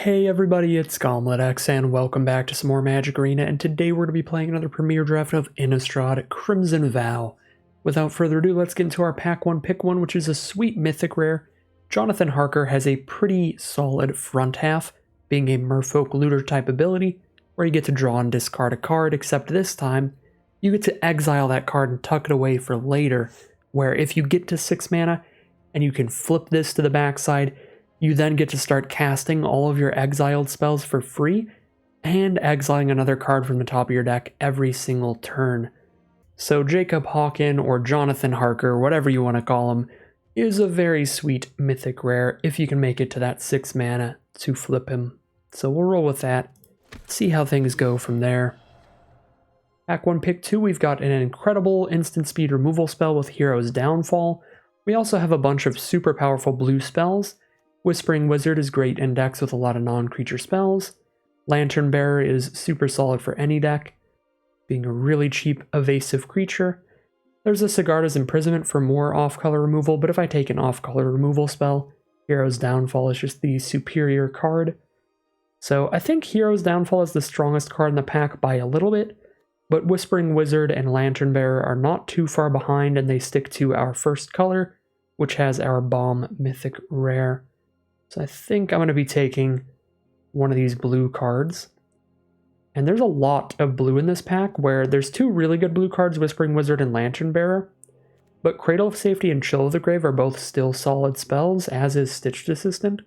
Hey everybody, it's GombletX and welcome back to some more Magic Arena, and today we're going to be playing another Premier Draft of Innistrad Crimson Vow. Without further ado, let's get into our Pack 1 Pick 1, which is a sweet mythic rare. Jonathan Harker has a pretty solid front half, being a Merfolk Looter type ability, where you get to draw and discard a card, except this time, you get to exile that card and tuck it away for later, where if you get to 6 mana, and you can flip this to the backside, you then get to start casting all of your exiled spells for free, and exiling another card from the top of your deck every single turn. So Jacob Hawken, or Jonathan Harker, whatever you want to call him, is a very sweet mythic rare if you can make it to that 6 mana to flip him. So we'll roll with that, see how things go from there. Pack 1 Pick 2, we've got an incredible instant speed removal spell with Hero's Downfall. We also have a bunch of super powerful blue spells. Whispering Wizard is great in decks with a lot of non-creature spells. Lantern Bearer is super solid for any deck, being a really cheap evasive creature. There's a Sigarda's Imprisonment for more off-color removal, but if I take an off-color removal spell, Hero's Downfall is just the superior card. So I think Hero's Downfall is the strongest card in the pack by a little bit, but Whispering Wizard and Lantern Bearer are not too far behind, and they stick to our first color, which has our Bomb Mythic Rare. So I think I'm going to be taking one of these blue cards. And there's a lot of blue in this pack, where there's two really good blue cards, Whispering Wizard and Lantern Bearer. But Cradle of Safety and Chill of the Grave are both still solid spells, as is Stitched Assistant.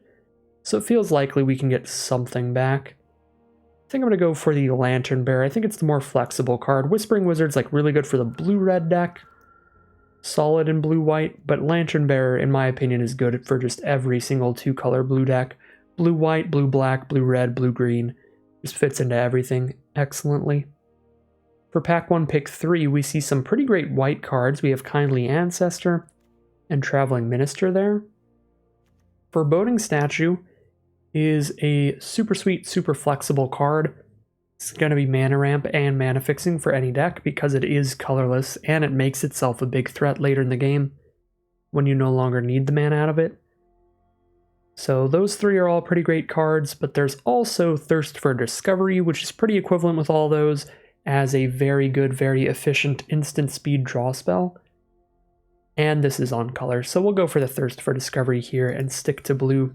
So it feels likely we can get something back. I think I'm going to go for the Lantern Bearer. I think it's the more flexible card. Whispering Wizard's like really good for the blue-red deck. Solid in blue-white, but Lantern Bearer, in my opinion, is good for just every single two-color blue deck. Blue-white, blue-black, blue-red, blue-green. Just fits into everything excellently. For Pack 1 Pick 3, we see some pretty great white cards. We have Kindly Ancestor and Traveling Minister there. Foreboding Statue is a super sweet, super flexible card. It's going to be mana ramp and mana fixing for any deck because it is colorless, and it makes itself a big threat later in the game when you no longer need the mana out of it. So those three are all pretty great cards, but there's also Thirst for Discovery, which is pretty equivalent with all those as a very good, very efficient instant speed draw spell. And this is on color, so we'll go for the Thirst for Discovery here and stick to blue.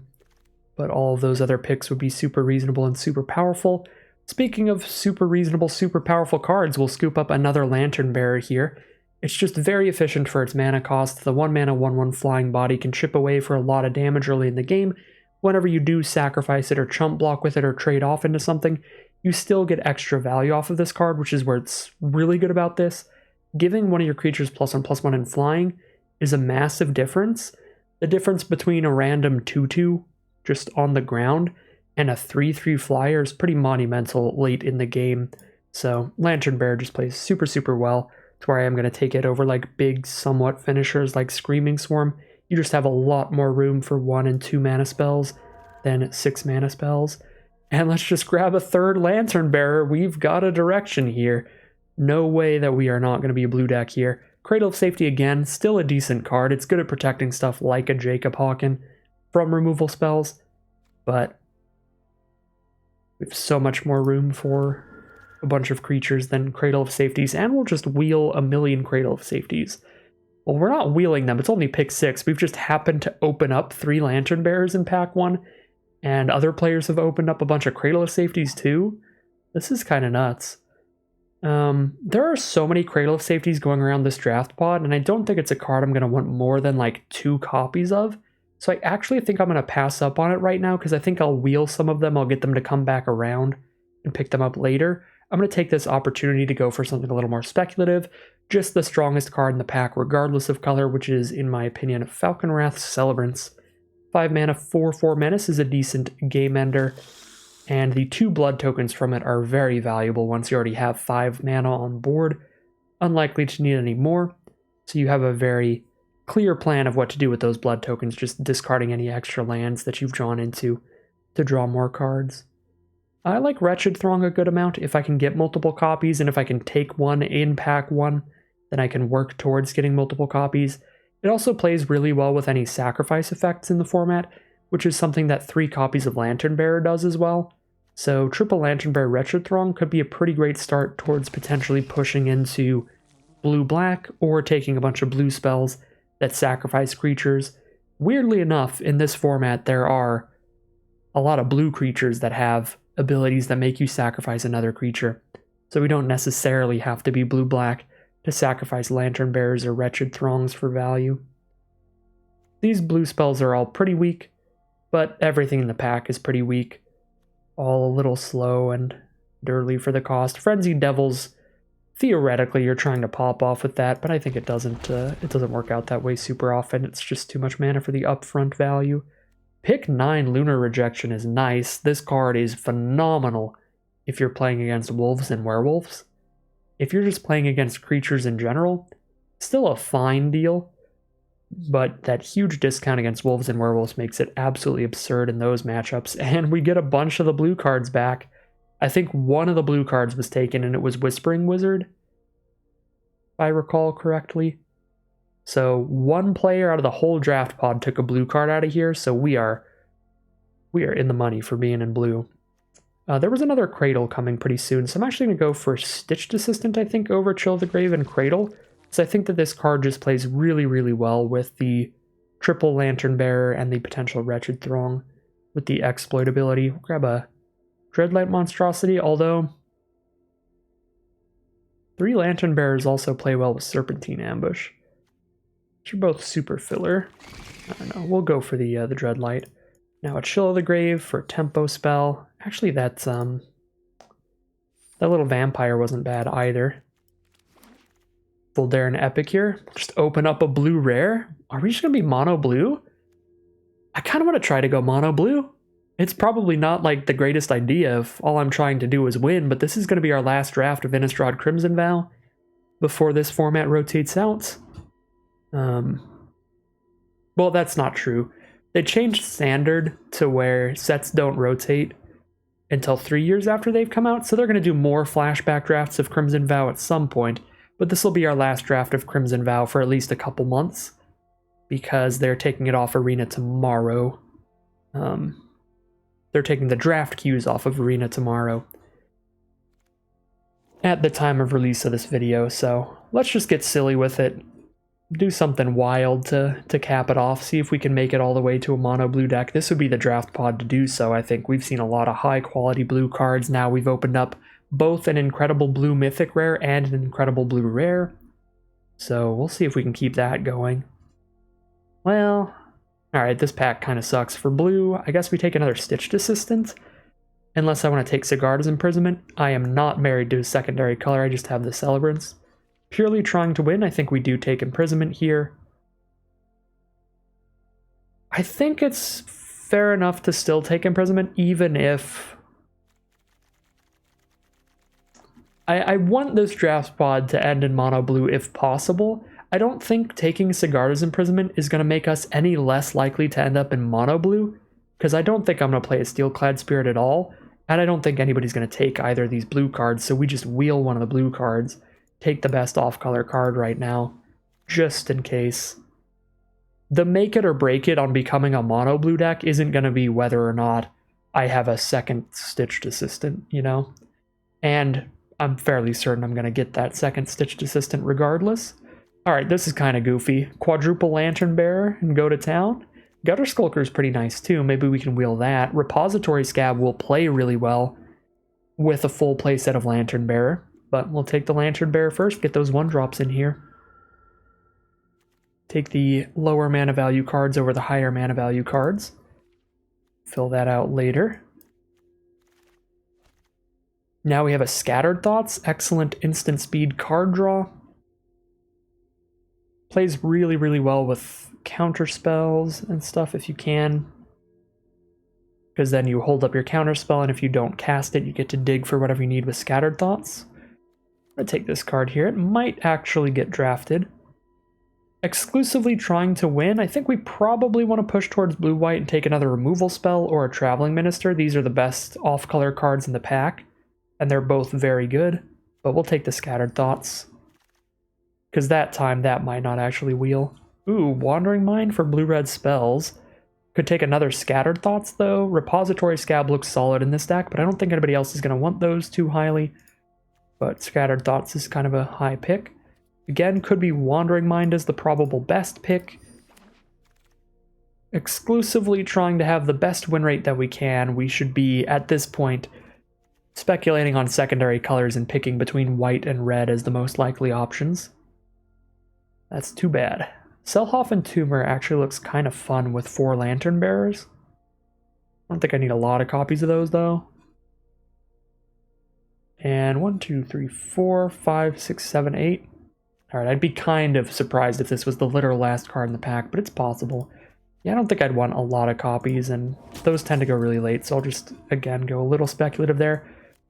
But all of those other picks would be super reasonable and super powerful. Speaking of super reasonable, super powerful cards, we'll scoop up another Lantern Bearer here. It's just very efficient for its mana cost. The 1 mana 1/1 flying body can chip away for a lot of damage early in the game. Whenever you do sacrifice it or chump block with it or trade off into something, you still get extra value off of this card, which is where it's really good about this. Giving one of your creatures +1/+1 in flying is a massive difference. The difference between a random 2/2 just on the ground and a 3/3 flyer is pretty monumental late in the game. So Lantern Bearer just plays super, super well to where I am going to take it over like big, somewhat finishers like Screaming Swarm. You just have a lot more room for 1 and 2 mana spells than 6 mana spells. And let's just grab a third Lantern Bearer. We've got a direction here. No way that we are not going to be a blue deck here. Cradle of Safety again, still a decent card. It's good at protecting stuff like a Jacob Hawken from removal spells, but we have so much more room for a bunch of creatures than Cradle of Safeties, and we'll just wheel a million Cradle of Safeties. Well, we're not wheeling them, it's only pick 6. We've just happened to open up 3 Lantern Bearers in Pack 1, and other players have opened up a bunch of Cradle of Safeties too. This is kind of nuts. There are so many Cradle of Safeties going around this draft pod, and I don't think it's a card I'm going to want more than like 2 copies of. So I actually think I'm going to pass up on it right now because I think I'll wheel some of them. I'll get them to come back around and pick them up later. I'm going to take this opportunity to go for something a little more speculative. Just the strongest card in the pack regardless of color, which is, in my opinion, Falconwrath's Celebrants. 5 mana, 4/4 Menace is a decent game ender. And the 2 blood tokens from it are very valuable once you already have 5 mana on board. Unlikely to need any more. So you have a very clear plan of what to do with those blood tokens, just discarding any extra lands that you've drawn into to draw more cards. I like Wretched Throng a good amount if I can get multiple copies, and if I can take one in Pack 1, then I can work towards getting multiple copies. It also plays really well with any sacrifice effects in the format, which is something that 3 copies of Lantern Bearer does as well. So triple Lantern Bearer Wretched Throng could be a pretty great start towards potentially pushing into blue-black or taking a bunch of blue spells that sacrifice creatures. Weirdly enough, in this format, there are a lot of blue creatures that have abilities that make you sacrifice another creature. So we don't necessarily have to be blue-black to sacrifice Lantern Bearers or Wretched Throngs for value. These blue spells are all pretty weak, but everything in the pack is pretty weak. All a little slow and dirty for the cost. Frenzied Devils, theoretically you're trying to pop off with that, but I think it doesn't work out that way super often. It's just too much mana for the upfront value. Pick 9 Lunar Rejection is nice. This card is phenomenal if you're playing against wolves and werewolves. If you're just playing against creatures in general, still a fine deal, but that huge discount against wolves and werewolves makes it absolutely absurd in those matchups, and we get a bunch of the blue cards back. I think one of the blue cards was taken, and it was Whispering Wizard, if I recall correctly. So one player out of the whole draft pod took a blue card out of here, so we are in the money for being in blue. There was another Cradle coming pretty soon, so I'm actually going to go for Stitched Assistant, I think, over Chill of the Grave and Cradle. So I think that this card just plays really, really well with the triple Lantern Bearer and the potential Wretched Throng with the exploit ability. We'll grab a Dreadlight Monstrosity, although 3 Lantern Bearers also play well with Serpentine Ambush, which are both super filler. I don't know, we'll go for the Dreadlight. Now a Chill of the Grave for a tempo spell. Actually, that little vampire wasn't bad either. Voldaren Epic here. Just open up a blue rare. Are we just going to be mono blue? I kind of want to try to go mono blue. It's probably not like the greatest idea if all I'm trying to do is win, but this is going to be our last draft of Innistrad Crimson Vow before this format rotates out. Well, that's not true. They changed standard to where sets don't rotate until 3 years after they've come out, so they're going to do more flashback drafts of Crimson Vow at some point. But this will be our last draft of Crimson Vow for at least a couple months, because they're taking it off Arena tomorrow. They're taking the draft queues off of Arena tomorrow at the time of release of this video, so let's just get silly with it. Do something wild to cap it off, see if we can make it all the way to a mono blue deck. This would be the draft pod to do so, I think. We've seen a lot of high quality blue cards. Now we've opened up both an incredible blue mythic rare and an incredible blue rare. So we'll see if we can keep that going. Well, alright, this pack kind of sucks. For blue, I guess we take another Stitched Assistant. Unless I want to take Sigarda's Imprisonment. I am not married to a secondary color, I just have the Celebrants. Purely trying to win, I think we do take Imprisonment here. I think it's fair enough to still take Imprisonment, even if... I want this draft pod to end in mono blue if possible. I don't think taking Sigarda's Imprisonment is going to make us any less likely to end up in mono blue, because I don't think I'm going to play a Steelclad Spirit at all, and I don't think anybody's going to take either of these blue cards, so we just wheel one of the blue cards, take the best off-color card right now, just in case. The make it or break it on becoming a mono blue deck isn't going to be whether or not I have a second Stitched Assistant, you know? And I'm fairly certain I'm going to get that second Stitched Assistant regardless. Alright, this is kind of goofy. Quadruple Lantern Bearer and go to town. Gutter Skulker is pretty nice too, maybe we can wheel that. Repository Scab will play really well with a full play set of Lantern Bearer, but we'll take the Lantern Bearer first, get those 1-drops in here. Take the lower mana value cards over the higher mana value cards. Fill that out later. Now we have a Scattered Thoughts, excellent instant speed card draw. Plays really, really well with counter spells and stuff if you can. Because then you hold up your counter spell, and if you don't cast it, you get to dig for whatever you need with Scattered Thoughts. I'm going to take this card here. It might actually get drafted. Exclusively trying to win, I think we probably want to push towards blue-white and take another removal spell or a Traveling Minister. These are the best off-color cards in the pack, and they're both very good, but we'll take the Scattered Thoughts. Because that time, that might not actually wheel. Ooh, Wandering Mind for blue-red spells. Could take another Scattered Thoughts, though. Repository Scab looks solid in this deck, but I don't think anybody else is going to want those too highly. But Scattered Thoughts is kind of a high pick. Again, could be Wandering Mind as the probable best pick. Exclusively trying to have the best win rate that we can. We should be, at this point, speculating on secondary colors and picking between white and red as the most likely options. That's too bad. Selhoff Tumor actually looks kind of fun with 4 Lantern Bearers. I don't think I need a lot of copies of those, though. And 1, 2, 3, 4, 5, 6, 7, 8. Alright, I'd be kind of surprised if this was the literal last card in the pack, but it's possible. Yeah, I don't think I'd want a lot of copies, and those tend to go really late, so I'll just, again, go a little speculative there.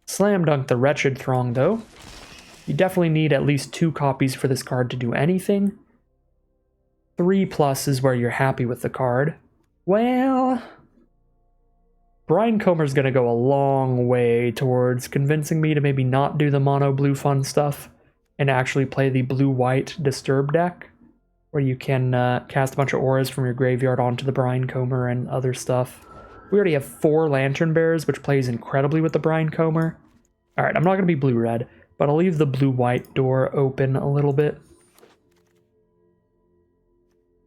Slam Dunk the Wretched Throng, though. You definitely need at least 2 copies for this card to do anything. 3+ is where you're happy with the card. Well, Brine Comer's going to go a long way towards convincing me to maybe not do the mono blue fun stuff and actually play the blue-white Disturb deck, where you can cast a bunch of auras from your graveyard onto the Brine Comer and other stuff. We already have 4 Lantern Bearers, which plays incredibly with the Brine Comer. Alright, I'm not going to be blue-red, but I'll leave the blue-white door open a little bit.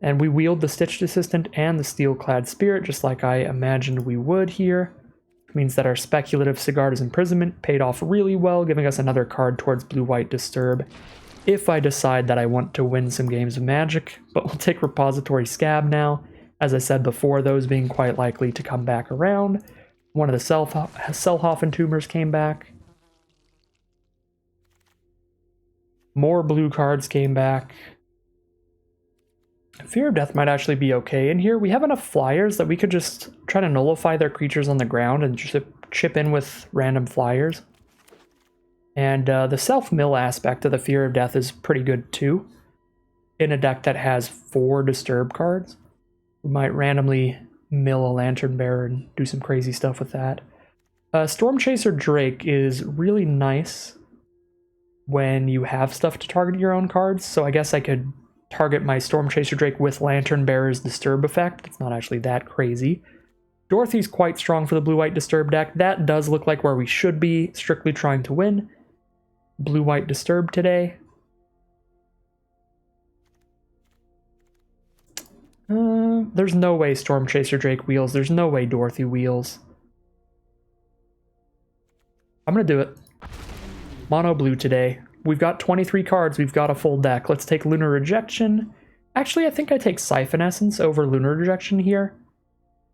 And we wield the Stitched Assistant and the Steel-Clad Spirit, just like I imagined we would here. It means that our speculative Sigarda's Imprisonment paid off really well, giving us another card towards blue-white Disturb, if I decide that I want to win some games of Magic. But we'll take Repository Scab now. As I said before, those being quite likely to come back around. One of the Selhoff Tumors came back. More blue cards came back. Fear of Death might actually be okay in here. We have enough flyers that we could just try to nullify their creatures on the ground and just chip in with random flyers. And the self-mill aspect of the Fear of Death is pretty good too. In a deck that has 4 Disturb cards, we might randomly mill a Lantern Bearer and do some crazy stuff with that. Storm Chaser Drake is really nice when you have stuff to target your own cards, so I guess I could target my Storm Chaser Drake with Lantern Bearer's Disturb effect. It's not actually that crazy. Dorothy's quite strong for the blue-white Disturb deck. That does look like where we should be, strictly trying to win. Blue-white Disturb today. There's no way Storm Chaser Drake wheels. There's no way Dorothy wheels. I'm gonna do it. Mono blue today. We've got 23 cards, we've got a full deck. Let's take Lunar Rejection. Actually, I think I take Siphon Essence over Lunar Rejection here.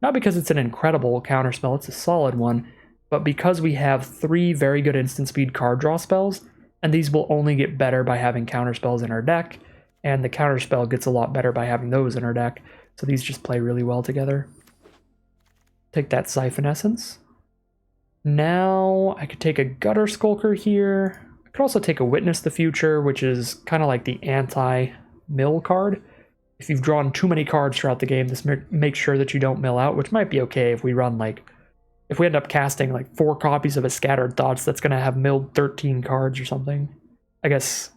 Not because it's an incredible counterspell, it's a solid one, but because we have 3 very good instant speed card draw spells, and these will only get better by having counterspells in our deck, and the counterspell gets a lot better by having those in our deck, so these just play really well together. Take that Siphon Essence. Now, I could take a Gutter Skulker here. I could also take a Witness the Future, which is kind of like the anti-mill card. If you've drawn too many cards throughout the game, this makes sure that you don't mill out, which might be okay if we run if we end up casting 4 copies of a Scattered Thoughts, that's going to have milled 13 cards or something. I guess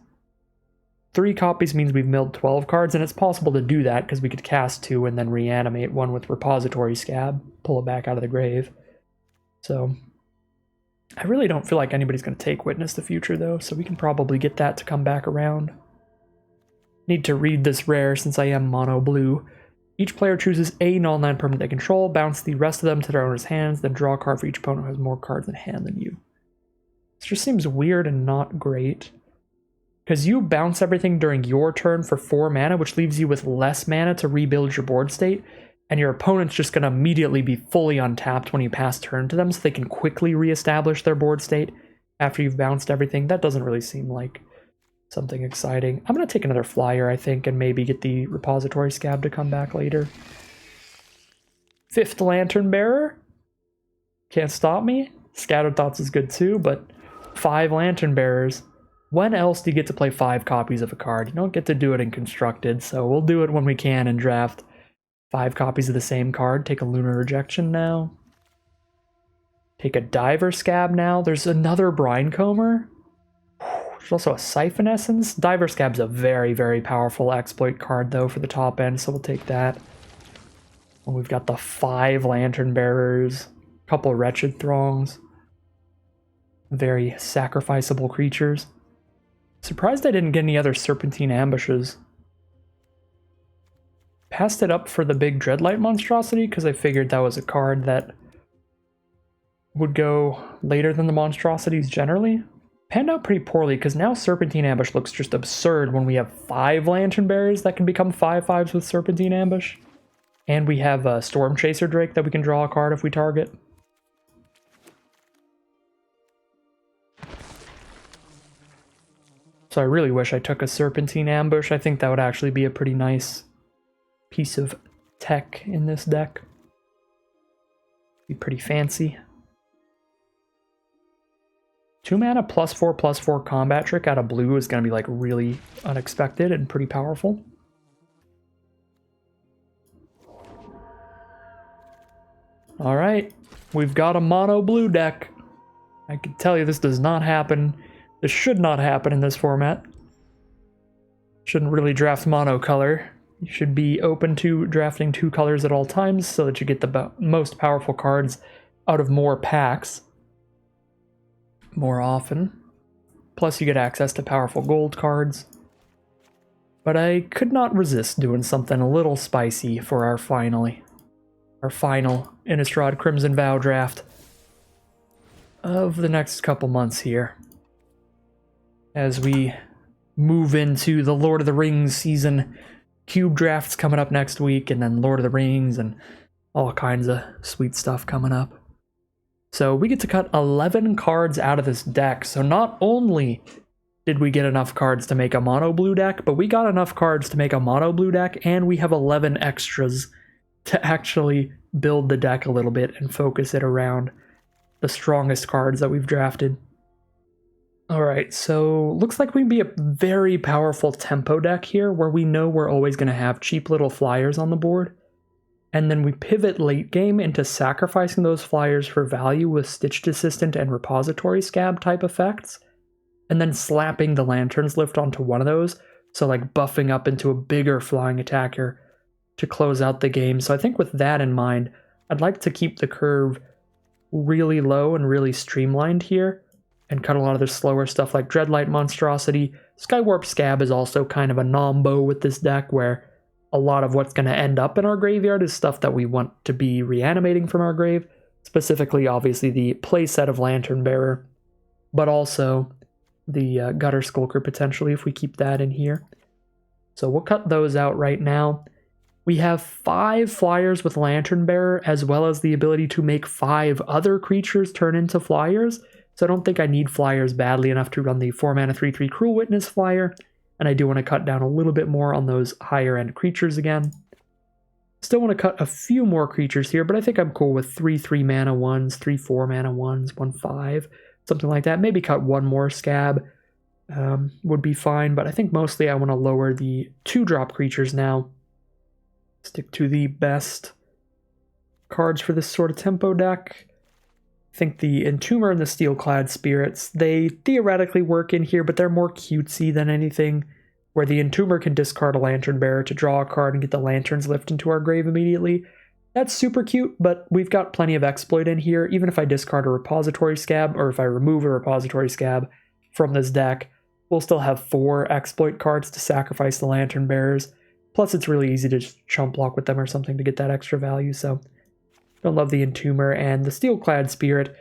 3 copies means we've milled 12 cards, and it's possible to do that because we could cast 2 and then reanimate one with Repository Scab, pull it back out of the grave. So I really don't feel like anybody's going to take Witness the Future, though, so we can probably get that to come back around. Need to read this rare since I am mono blue. Each player chooses a non-land permanent they control, bounce the rest of them to their owner's hands, then draw a card for each opponent who has more cards in hand than you. This just seems weird and not great. Because you bounce everything during your turn for 4 mana, which leaves you with less mana to rebuild your board state, and your opponent's just going to immediately be fully untapped when you pass turn to them, so they can quickly reestablish their board state after you've bounced everything. That doesn't really seem like something exciting. I'm going to take another flyer, I think, and maybe get the Repository Scab to come back later. 5th Lantern Bearer. Can't stop me. Scattered Thoughts is good too, but 5 Lantern Bearers. When else do you get to play 5 copies of a card? You don't get to do it in Constructed, so we'll do it when we can in Draft. 5 copies of the same card. Take a Lunar Rejection now. Take a Diver Scab now. There's another Brine Comer. There's also a Siphon Essence. Diver Scab's a very, very powerful exploit card, though, for the top end, so we'll take that. We've got the 5 Lantern Bearers, a couple Wretched Throngs. Very sacrificable creatures. Surprised I didn't get any other Serpentine Ambushes. Passed it up for the big Dreadlight Monstrosity because I figured that was a card that would go later than the monstrosities generally. Panned out pretty poorly because now Serpentine Ambush looks just absurd when we have 5 Lantern Bearers that can become 5/5s with Serpentine Ambush. And we have a Storm Chaser Drake that we can draw a card if we target. So I really wish I took a Serpentine Ambush. I think that would actually be a pretty nice piece of tech in this deck. Be pretty fancy. 2 mana +4/+4 combat trick out of blue is going to be like really unexpected and pretty powerful. Alright, we've got a mono blue deck. I can tell you this does not happen. This should not happen in this format. Shouldn't really draft monocolor. You should be open to drafting 2 colors at all times so that you get the most powerful cards out of more packs more often. Plus you get access to powerful gold cards. But I could not resist doing something a little spicy for our final Innistrad Crimson Vow draft of the next couple months here. As we move into the Lord of the Rings season. Cube drafts coming up next week, and then Lord of the Rings and all kinds of sweet stuff coming up. So we get to cut 11 cards out of this deck. So not only did we get enough cards to make a mono blue deck, but we got enough cards to make a mono blue deck, and we have 11 extras to actually build the deck a little bit and focus it around the strongest cards that we've drafted. Alright, so looks like we can be a very powerful tempo deck here where we know we're always going to have cheap little flyers on the board. And then we pivot late game into sacrificing those flyers for value with Stitched Assistant and Repository Scab type effects. And then slapping the Lantern's Lift onto one of those, so like buffing up into a bigger flying attacker to close out the game. So I think with that in mind, I'd like to keep the curve really low and really streamlined here, and cut a lot of the slower stuff like Dreadlight Monstrosity. Skywarp Scab is also kind of a nombo with this deck, where a lot of what's going to end up in our graveyard is stuff that we want to be reanimating from our grave. Specifically, obviously, the playset of Lantern Bearer, but also the Gutter Skulker potentially if we keep that in here. So we'll cut those out right now. We have 5 flyers with Lantern Bearer, as well as the ability to make 5 other creatures turn into flyers. So I don't think I need flyers badly enough to run the 4-mana 3/3 Cruel Witness flyer, and I do want to cut down a little bit more on those higher end creatures again. Still want to cut a few more creatures here, but I think I'm cool with 3 3-mana ones, 3 4-mana ones, 1 5, something like that. Maybe cut 1 more Scab would be fine, but I think mostly I want to lower the 2-drop creatures now. Stick to the best cards for this sort of tempo deck. I think the Entomber and the Steelclad Spirits, they theoretically work in here, but they're more cutesy than anything, where the Entomber can discard a Lantern Bearer to draw a card and get the Lantern's Lift into our grave immediately. That's super cute, but we've got plenty of exploit in here. Even if I discard a Repository Scab, or if I remove a Repository Scab from this deck, we'll still have 4 exploit cards to sacrifice the Lantern Bearers. Plus, it's really easy to just chump block with them or something to get that extra value, so don't love the Entomber, and the Steelclad Spirit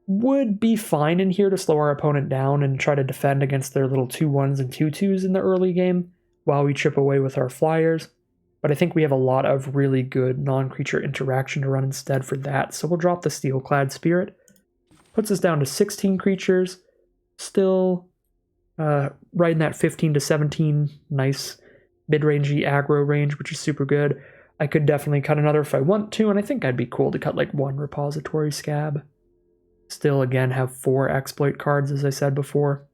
would be fine in here to slow our opponent down and try to defend against their little 2/1s and 2/2s in the early game while we chip away with our flyers. But I think we have a lot of really good non-creature interaction to run instead for that, so we'll drop the Steelclad Spirit. Puts us down to 16 creatures, still right in that 15 to 17 nice mid-rangey aggro range, which is super good. I could definitely cut another if I want to, and I think I'd be cool to cut like 1 Repository Scab. Still, again, have 4 exploit cards, as I said before.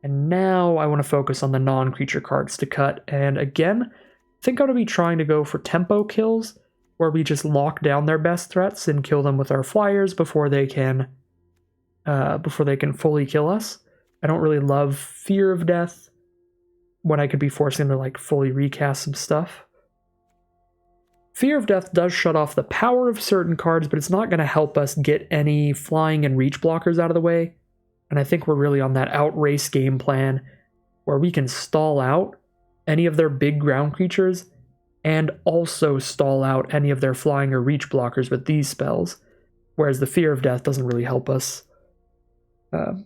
And now I want to focus on the non-creature cards to cut, and again, I think I'm going to be trying to go for tempo kills, where we just lock down their best threats and kill them with our flyers before they can fully kill us. I don't really love Fear of Death, when I could be forcing them to like fully recast some stuff. Fear of Death does shut off the power of certain cards, but it's not going to help us get any flying and reach blockers out of the way. And I think we're really on that outrace game plan where we can stall out any of their big ground creatures and also stall out any of their flying or reach blockers with these spells. Whereas the Fear of Death doesn't really help us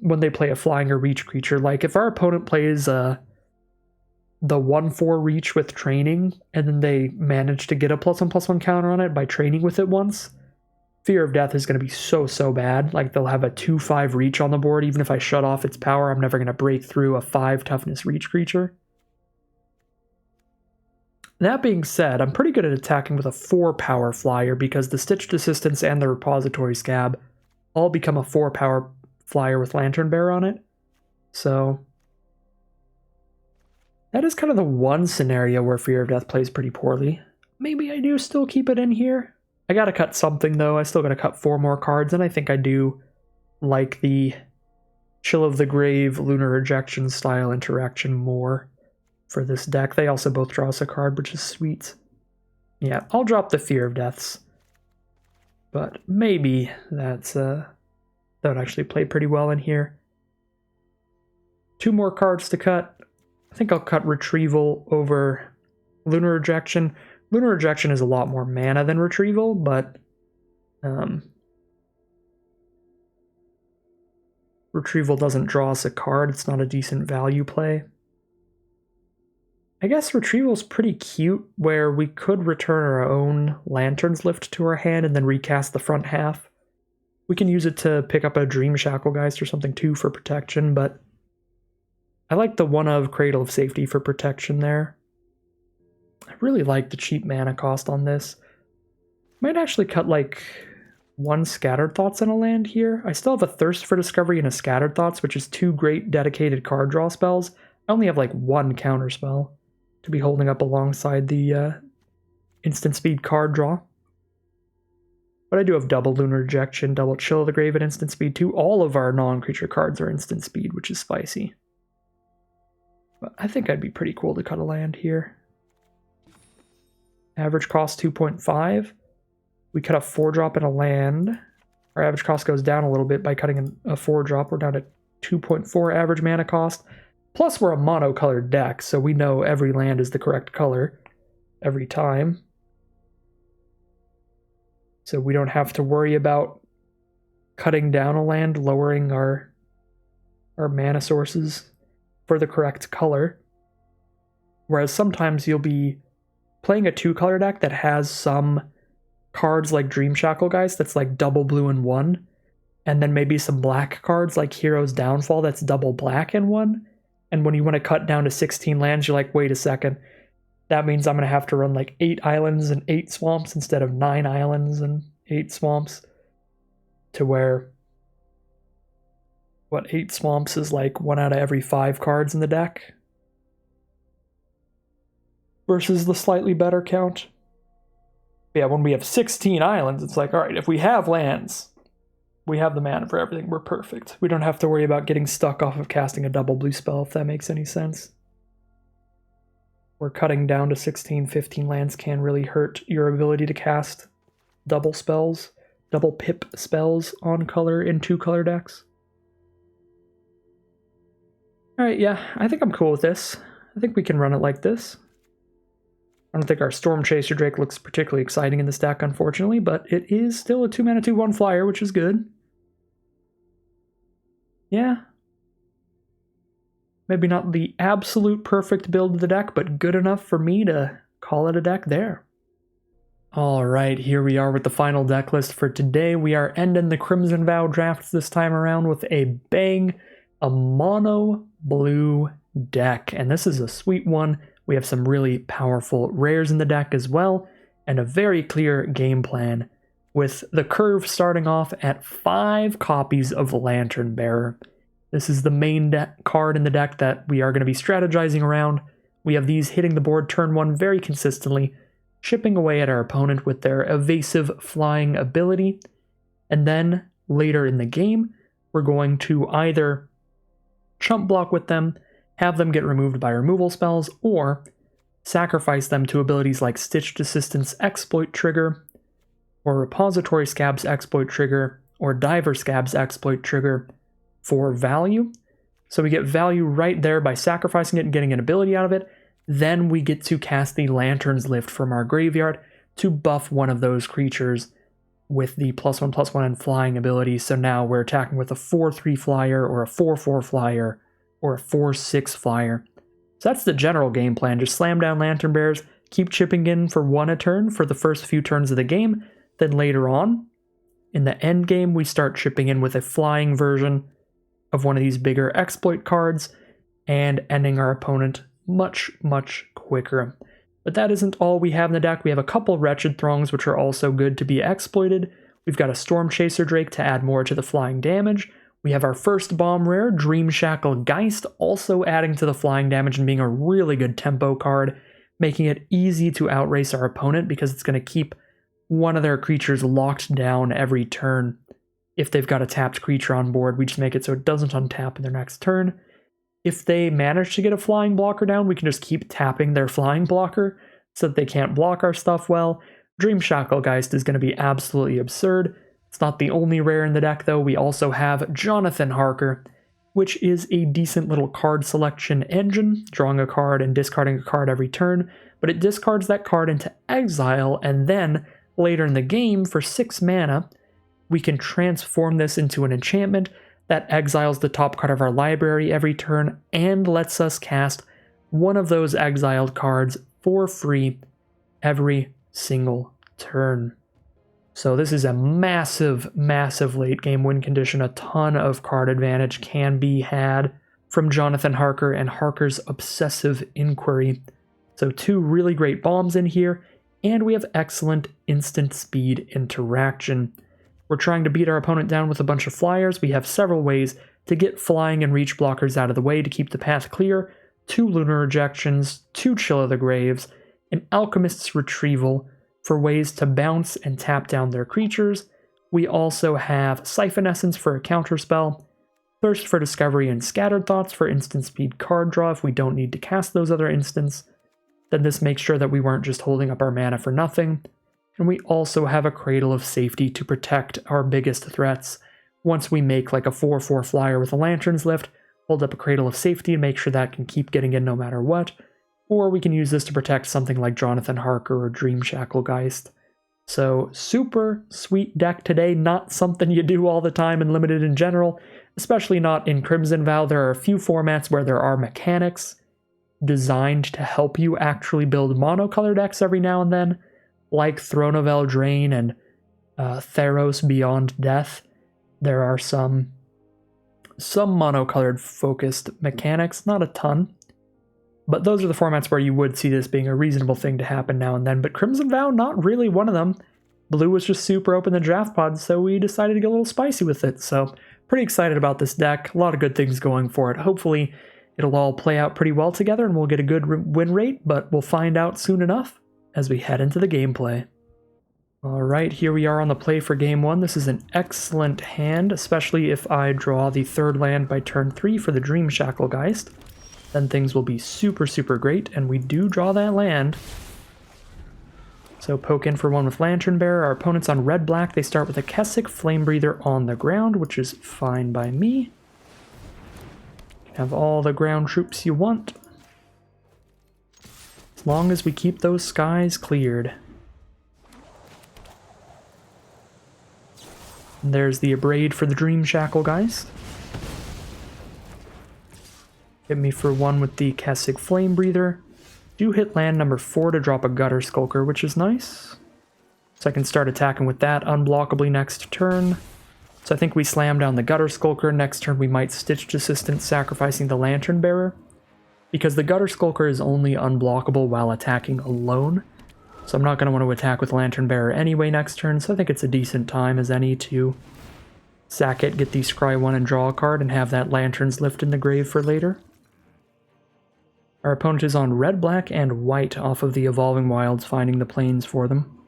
when they play a flying or reach creature. Like if our opponent plays the 1/4 reach with training, and then they manage to get a +1/+1 counter on it by training with it once, Fear of Death is going to be so bad. Like they'll have a 2/5 reach on the board. Even if I shut off its power, I'm never going to break through a 5 toughness reach creature. That being said, I'm pretty good at attacking with a 4 power flyer because the Stitched Assistance and the Repository Scab all become a 4 power flyer with Lantern Bearer on it. So that is kind of the one scenario where Fear of Death plays pretty poorly. Maybe I do still keep it in here. I gotta cut something though. I still gotta cut 4 more cards, and I think I do like the Chill of the Grave, Lunar Rejection style interaction more for this deck. They also both draw us a card, which is sweet. Yeah, I'll drop the Fear of Deaths. But maybe that would actually play pretty well in here. 2 more cards to cut. I think I'll cut Retrieval over Lunar Rejection. Lunar Rejection is a lot more mana than Retrieval, but Retrieval doesn't draw us a card. It's not a decent value play. I guess Retrieval's pretty cute, where we could return our own Lantern's Lift to our hand and then recast the front half. We can use it to pick up a Dream Shacklegeist or something too for protection, but I like the 1 of Cradle of Safety for protection there. I really like the cheap mana cost on this. Might actually cut like 1 Scattered Thoughts in a land here. I still have a Thirst for Discovery and a Scattered Thoughts, which is 2 great dedicated card draw spells. I only have like 1 counter spell to be holding up alongside the instant speed card draw. But I do have double Lunar Rejection, double Chill of the Grave at instant speed too. All of our non-creature cards are instant speed, which is spicy. But I think I'd be pretty cool to cut a land here. Average cost 2.5. We cut a 4-drop in a land. Our average cost goes down a little bit by cutting a 4-drop. We're down to 2.4 average mana cost. Plus, we're a mono-colored deck, so we know every land is the correct color every time. So we don't have to worry about cutting down a land, lowering our mana sources for the correct color. Whereas sometimes you'll be playing a 2-color deck that has some cards like Dream Shacklegeist that's like double blue and 1, and then maybe some black cards like Hero's Downfall that's double black and 1. And when you want to cut down to 16 lands, you're like, wait a second, that means I'm going to have to run like 8 islands and 8 swamps instead of 9 islands and 8 swamps. To where, 8 swamps is like 1 out of every 5 cards in the deck? Versus the slightly better count. Yeah, when we have 16 islands, it's like, alright, if we have lands, we have the mana for everything, we're perfect. We don't have to worry about getting stuck off of casting a double blue spell, if that makes any sense. Where cutting down to 16, 15 lands can really hurt your ability to cast double spells, double pip spells on color in 2-color decks. Alright, yeah, I think I'm cool with this. I think we can run it like this. I don't think our Storm Chaser Drake looks particularly exciting in this deck, unfortunately, but it is still a 2-mana 2/1 flyer, which is good. Yeah. Maybe not the absolute perfect build of the deck, but good enough for me to call it a deck there. Alright, here we are with the final deck list for today. We are ending the Crimson Vow drafts this time around with a bang, a mono blue deck. And this is a sweet one. We have some really powerful rares in the deck as well, and a very clear game plan, with the curve starting off at 5 copies of Lantern Bearer. This is the main card in the deck that we are going to be strategizing around. We have these hitting the board turn 1 very consistently, chipping away at our opponent with their evasive flying ability, and then later in the game, we're going to either chump block with them, have them get removed by removal spells, or sacrifice them to abilities like Stitched Assistant's Exploit Trigger, or Repository Scab's Exploit Trigger, or Diver Scab's Exploit Trigger for value. So we get value right there by sacrificing it and getting an ability out of it. Then we get to cast the Lantern's Lift from our graveyard to buff one of those creatures with the +1/+1 and flying ability. So now we're attacking with a 4/3 flyer, or a 4/4 flyer, or a 4/6 flyer. So that's the general game plan. Just slam down Lantern Bears, keep chipping in for 1 a turn for the first few turns of the game. Then later on, in the end game, we start chipping in with a flying version of one of these bigger exploit cards and ending our opponent much, much quicker. But that isn't all we have in the deck. We have a couple Wretched Throngs, which are also good to be exploited. We've got a Storm Chaser Drake to add more to the flying damage. We have our first bomb rare, Dream Shackle Geist, also adding to the flying damage and being a really good tempo card, making it easy to outrace our opponent because it's going to keep one of their creatures locked down every turn. If they've got a tapped creature on board, we just make it so it doesn't untap in their next turn. If they manage to get a flying blocker down, we can just keep tapping their flying blocker so that they can't block our stuff well. Dream Shackle Geist is going to be absolutely absurd. It's not the only rare in the deck, though. We also have Jonathan Harker, which is a decent little card selection engine, drawing a card and discarding a card every turn, but it discards that card into exile, and then later in the game, for 6 mana, we can transform this into an enchantment that exiles the top card of our library every turn and lets us cast one of those exiled cards for free every single turn. So this is a massive, massive late game win condition. A ton of card advantage can be had from Jonathan Harker and Harker's Obsessive Inquiry. So 2 really great bombs in here, and we have excellent instant speed interaction. We're trying to beat our opponent down with a bunch of flyers. We have several ways to get flying and reach blockers out of the way to keep the path clear. 2 Lunar Rejections, 2 Chill of the Graves, an Alchemist's Retrieval for ways to bounce and tap down their creatures. We also have Siphon Essence for a counterspell, Thirst for Discovery and Scattered Thoughts for instant speed card draw if we don't need to cast those other instants. Then this makes sure that we weren't just holding up our mana for nothing. And we also have a Cradle of Safety to protect our biggest threats. Once we make like a 4/4 flyer with a Lantern's Lift, hold up a Cradle of Safety and make sure that can keep getting in no matter what. Or we can use this to protect something like Jonathan Harker or Dream Shackle Geist. So super sweet deck today, not something you do all the time and Limited in general, especially not in Crimson Vow. There are a few formats where there are mechanics designed to help you actually build monocolor decks every now and then, like Throne of Eldraine and Theros Beyond Death. There are some monocolored focused mechanics, not a ton. But those are the formats where you would see this being a reasonable thing to happen now and then. But Crimson Vow, not really one of them. Blue was just super open the draft pod, so we decided to get a little spicy with it. So pretty excited about this deck. A lot of good things going for it. Hopefully it'll all play out pretty well together and we'll get a good win rate, but we'll find out soon enough as we head into the gameplay. Alright, here we are on the play for game 1. This is an excellent hand, especially if I draw the 3rd land by turn 3 for the Dream Shackle Geist. Then things will be super, super great, and we do draw that land. So poke in for 1 with Lantern Bearer. Our opponent's on red-black. They start with a Kessig Flame Breather on the ground, which is fine by me. You can have all the ground troops you want, as long as we keep those skies cleared. And there's the Abrade for the Dream Shackle Geist. Hit me for 1 with the Kessig Flame Breather. Do hit land number 4 to drop a Gutter Skulker, which is nice. So I can start attacking with that unblockably next turn. So I think we slam down the Gutter Skulker. Next turn we might Stitched Assistant, sacrificing the Lantern Bearer, because the Gutter Skulker is only unblockable while attacking alone. So I'm not going to want to attack with Lantern Bearer anyway next turn, so I think it's a decent time as any to sack it, get the Scry 1 and draw a card, and have that Lantern's Lift in the grave for later. Our opponent is on red, black, and white off of the Evolving Wilds, finding the plains for them.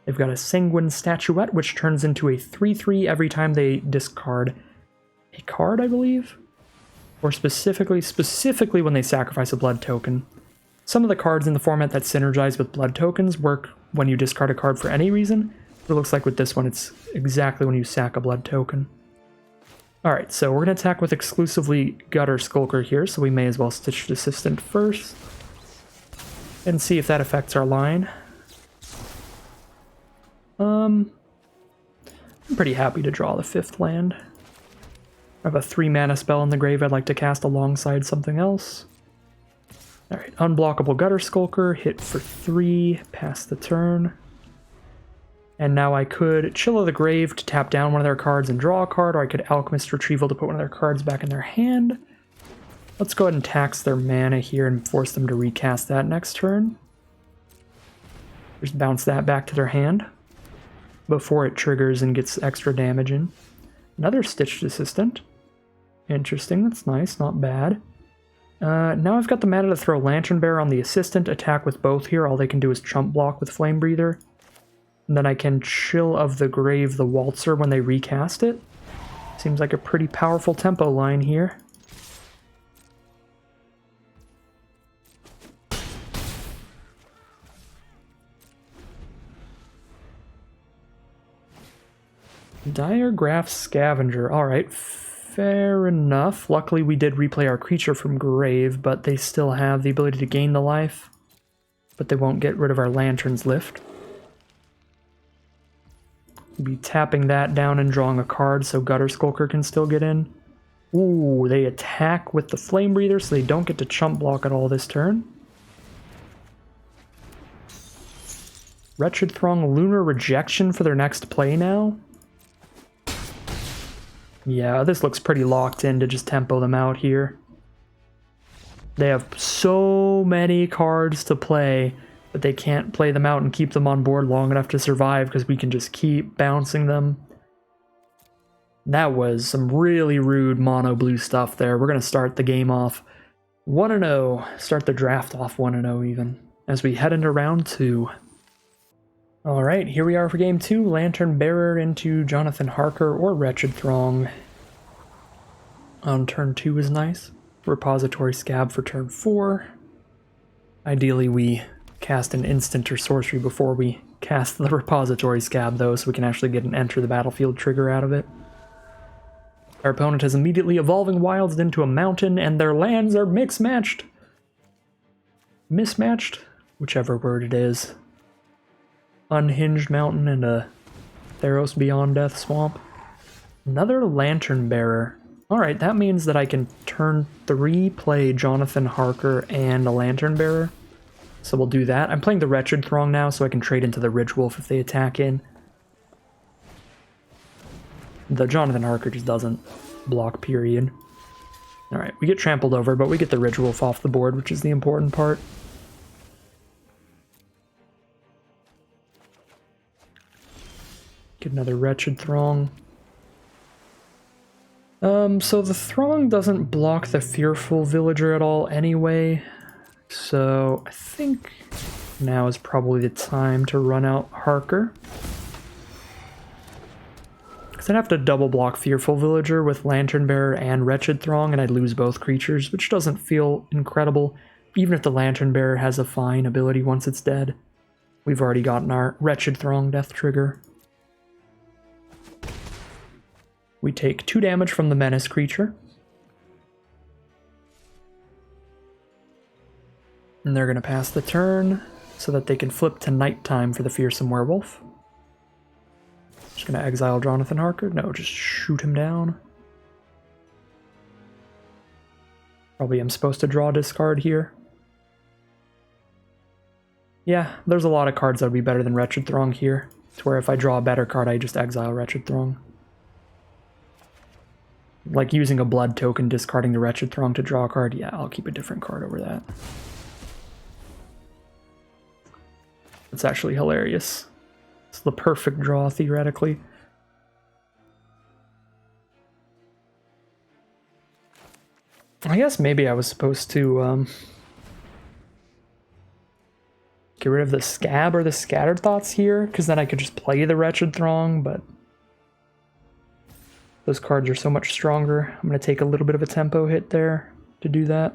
They've got a Sanguine Statuette, which turns into a 3/3 every time they discard a card, I believe? Or specifically when they sacrifice a blood token. Some of the cards in the format that synergize with blood tokens work when you discard a card for any reason. It looks like with this one, it's exactly when you sack a blood token. Alright, so we're going to attack with exclusively Gutter Skulker here, so we may as well Stitched Assistant first. And see if that affects our line. I'm pretty happy to draw the 5th land. I have a 3-mana spell in the grave I'd like to cast alongside something else. Alright, unblockable Gutter Skulker, hit for 3, pass the turn. And now I could Chill of the Grave to tap down one of their cards and draw a card, or I could Alchemist Retrieval to put one of their cards back in their hand. Let's go ahead and tax their mana here and force them to recast that next turn. Just bounce that back to their hand before it triggers and gets extra damage in. Another Stitched Assistant. Interesting, that's nice, not bad. Now I've got the mana to throw Lantern Bearer on the Assistant, attack with both here. All they can do is chump block with Flame Breather. And then I can Chill of the Grave the Waltzer when they recast it. Seems like a pretty powerful tempo line here. Diregraph Scavenger. Alright, fair enough. Luckily we did replay our creature from grave, but they still have the ability to gain the life. But they won't get rid of our Lantern's Lift. Be tapping that down and drawing a card so Gutter Skulker can still get in. Ooh, they attack with the Flame Breather, so they don't get to chump block at all this turn. Wretched Throng Lunar Rejection for their next play now. Yeah, this looks pretty locked in to just tempo them out here. They have so many cards to play, but they can't play them out and keep them on board long enough to survive because we can just keep bouncing them. That was some really rude mono blue stuff there. We're going to start the game off 1-0. Start the draft off 1-0 even, as we head into round 2. Alright, here we are for game 2. Lantern Bearer into Jonathan Harker or Wretched Throng. On turn 2 is nice. Repository Scab for turn 4. Ideally we cast an instant or sorcery before we cast the Repository Scab though, so we can actually get an Enter the Battlefield trigger out of it. Our opponent has immediately Evolving Wilds into a mountain, and their lands are mix-matched. Mismatched? Whichever word it is. Unhinged Mountain and a Theros Beyond Death Swamp. Another Lantern Bearer. Alright, that means that I can turn 3 play Jonathan Harker and a Lantern Bearer. So we'll do that. I'm playing the Wretched Throng now, so I can trade into the Ridgewolf if they attack in. The Jonathan Harker just doesn't block, period. Alright, we get trampled over, but we get the Ridgewolf off the board, which is the important part. Get another Wretched Throng. So the Throng doesn't block the Fearful Villager at all anyway. So I think now is probably the time to run out Harker. Because I'd have to double block Fearful Villager with Lantern Bearer and Wretched Throng, and I'd lose both creatures, which doesn't feel incredible, even if the Lantern Bearer has a fine ability once it's dead. We've already gotten our Wretched Throng death trigger. We take 2 damage from the Menace creature. And they're going to pass the turn so that they can flip to nighttime for the Fearsome Werewolf. Just going to exile Jonathan Harker. No, just shoot him down. Probably am supposed to draw discard here. Yeah, there's a lot of cards that would be better than Wretched Throng here. To where if I draw a better card, I just exile Wretched Throng. Like using a blood token, discarding the Wretched Throng to draw a card. Yeah, I'll keep a different card over that. It's actually hilarious. It's the perfect draw, theoretically. I guess maybe I was supposed to get rid of the Scab or the Scattered Thoughts here, because then I could just play the Wretched Throng, but those cards are so much stronger. I'm going to take a little bit of a tempo hit there to do that.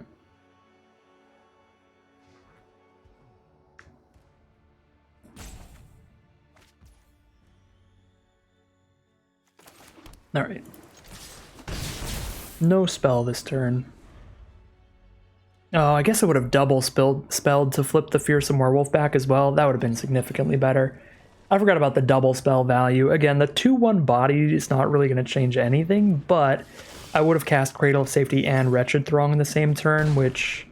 Alright. No spell this turn. Oh, I guess I would have double spelled to flip the Fearsome Werewolf back as well. That would have been significantly better. I forgot about the double spell value. Again, the 2/1 body is not really going to change anything, but I would have cast Cradle of Safety and Wretched Throng in the same turn, which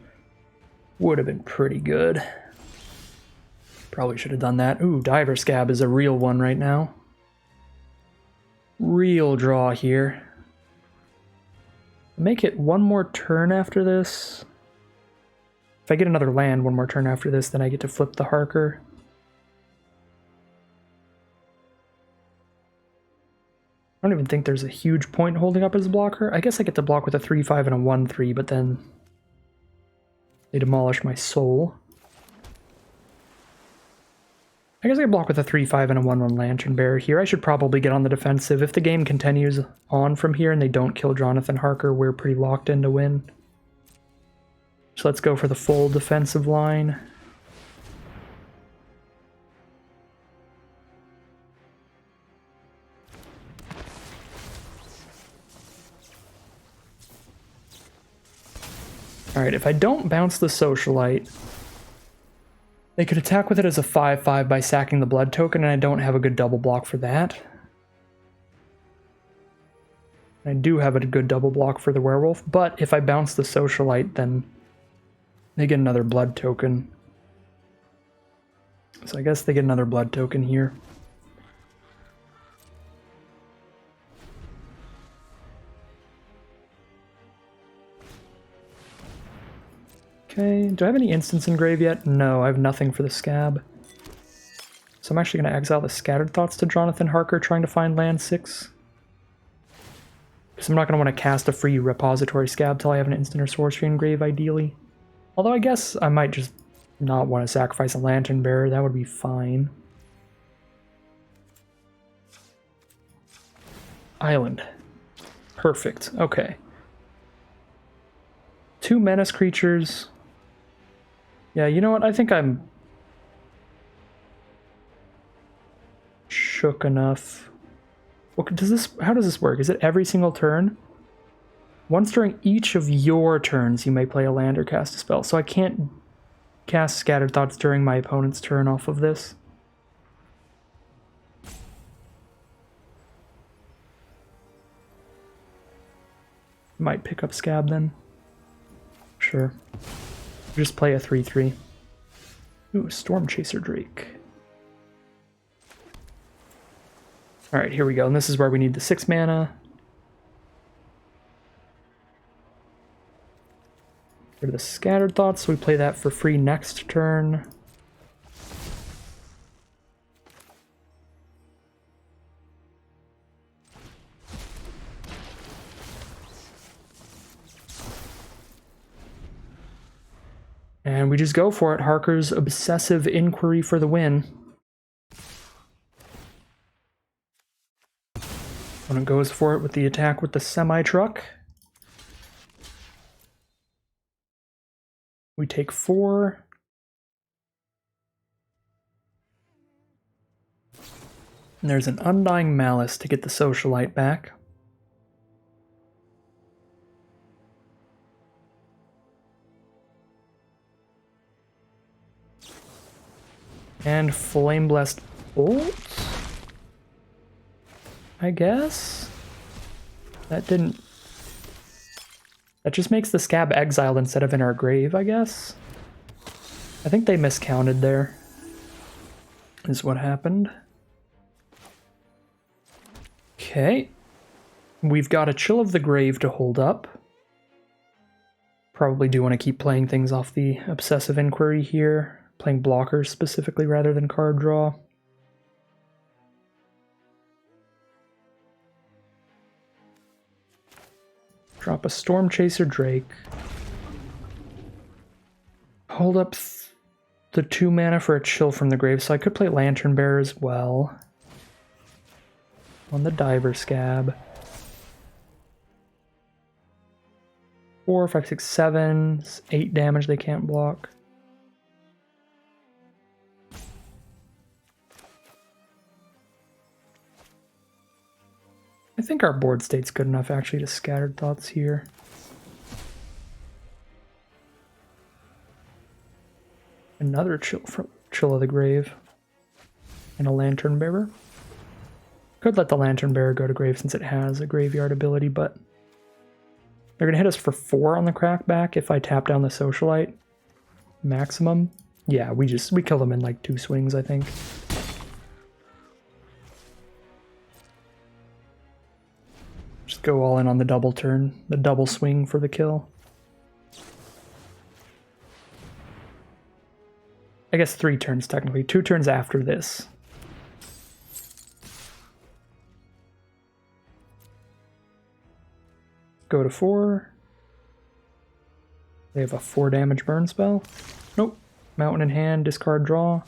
would have been pretty good. Probably should have done that. Ooh, Diver Scab is a real one right now. Real draw here. Make it one more turn after this. If I get another land one more turn after this, then I get to flip the Harker. I don't even think there's a huge point holding up as a blocker. I guess I get to block with a 3/5 and a 1/3, but then they demolish my soul. I guess I can block with a 3/5 and a 1/1 Lantern Bearer here. I should probably get on the defensive. If the game continues on from here and they don't kill Jonathan Harker, we're pretty locked in to win. So let's go for the full defensive line. Alright, if I don't bounce the Socialite, they could attack with it as a 5/5 by sacking the blood token, and I don't have a good double block for that. I do have a good double block for the werewolf, but if I bounce the Socialite, then they get another blood token. So I guess they get another blood token here. Okay, do I have any instants in grave yet? No, I have nothing for the Scab. So I'm actually going to exile the Scattered Thoughts to Jonathan Harker, trying to find land 6. Because I'm not going to want to cast a free Repository Scab till I have an instant or sorcery in grave, ideally. Although I guess I might just not want to sacrifice a Lantern Bearer, that would be fine. Island. Perfect, okay. 2 menace creatures. Yeah, you know what? I think I'm shook enough. Well, how does this work? Is it every single turn? Once during each of your turns, you may play a land or cast a spell. So I can't cast Scattered Thoughts during my opponent's turn off of this. Might pick up Scab then. Sure. Just play a 3/3. Ooh, Storm Chaser Drake. Alright, here we go. And this is where we need the 6 mana. For the Scattered Thoughts, so we play that for free next turn. And we just go for it. Harker's Obsessive Inquiry for the win. Opponent goes for it with the attack with the semi-truck. We take 4. And there's an Undying Malice to get the Socialite back. And Flame Blessed Bolt? I guess? That didn't... That just makes the Scab exiled instead of in our grave, I guess? I think they miscounted there, is what happened. Okay. We've got a Chill of the Grave to hold up. Probably do want to keep playing things off the Obsessive Inquiry here. Playing blockers specifically rather than card draw. Drop a Storm Chaser Drake. Hold up the 2 mana for a Chill from the Grave, so I could play Lantern Bearer as well. On the Diver Scab. 4, 5, 6, 7, 8 damage they can't block. I think our board state's good enough actually to Scattered Thoughts here. Another Chill of the Grave. And a Lantern Bearer. Could let the Lantern Bearer go to grave since it has a graveyard ability, but they're going to hit us for 4 on the crackback if I tap down the Socialite. Maximum. Yeah, we kill them in like 2 swings, I think. Just go all in on the double turn, the double swing for the kill. I guess 3 turns technically, 2 turns after this. Go to 4. They have a 4 damage burn spell. Nope. Mountain in hand, discard, draw.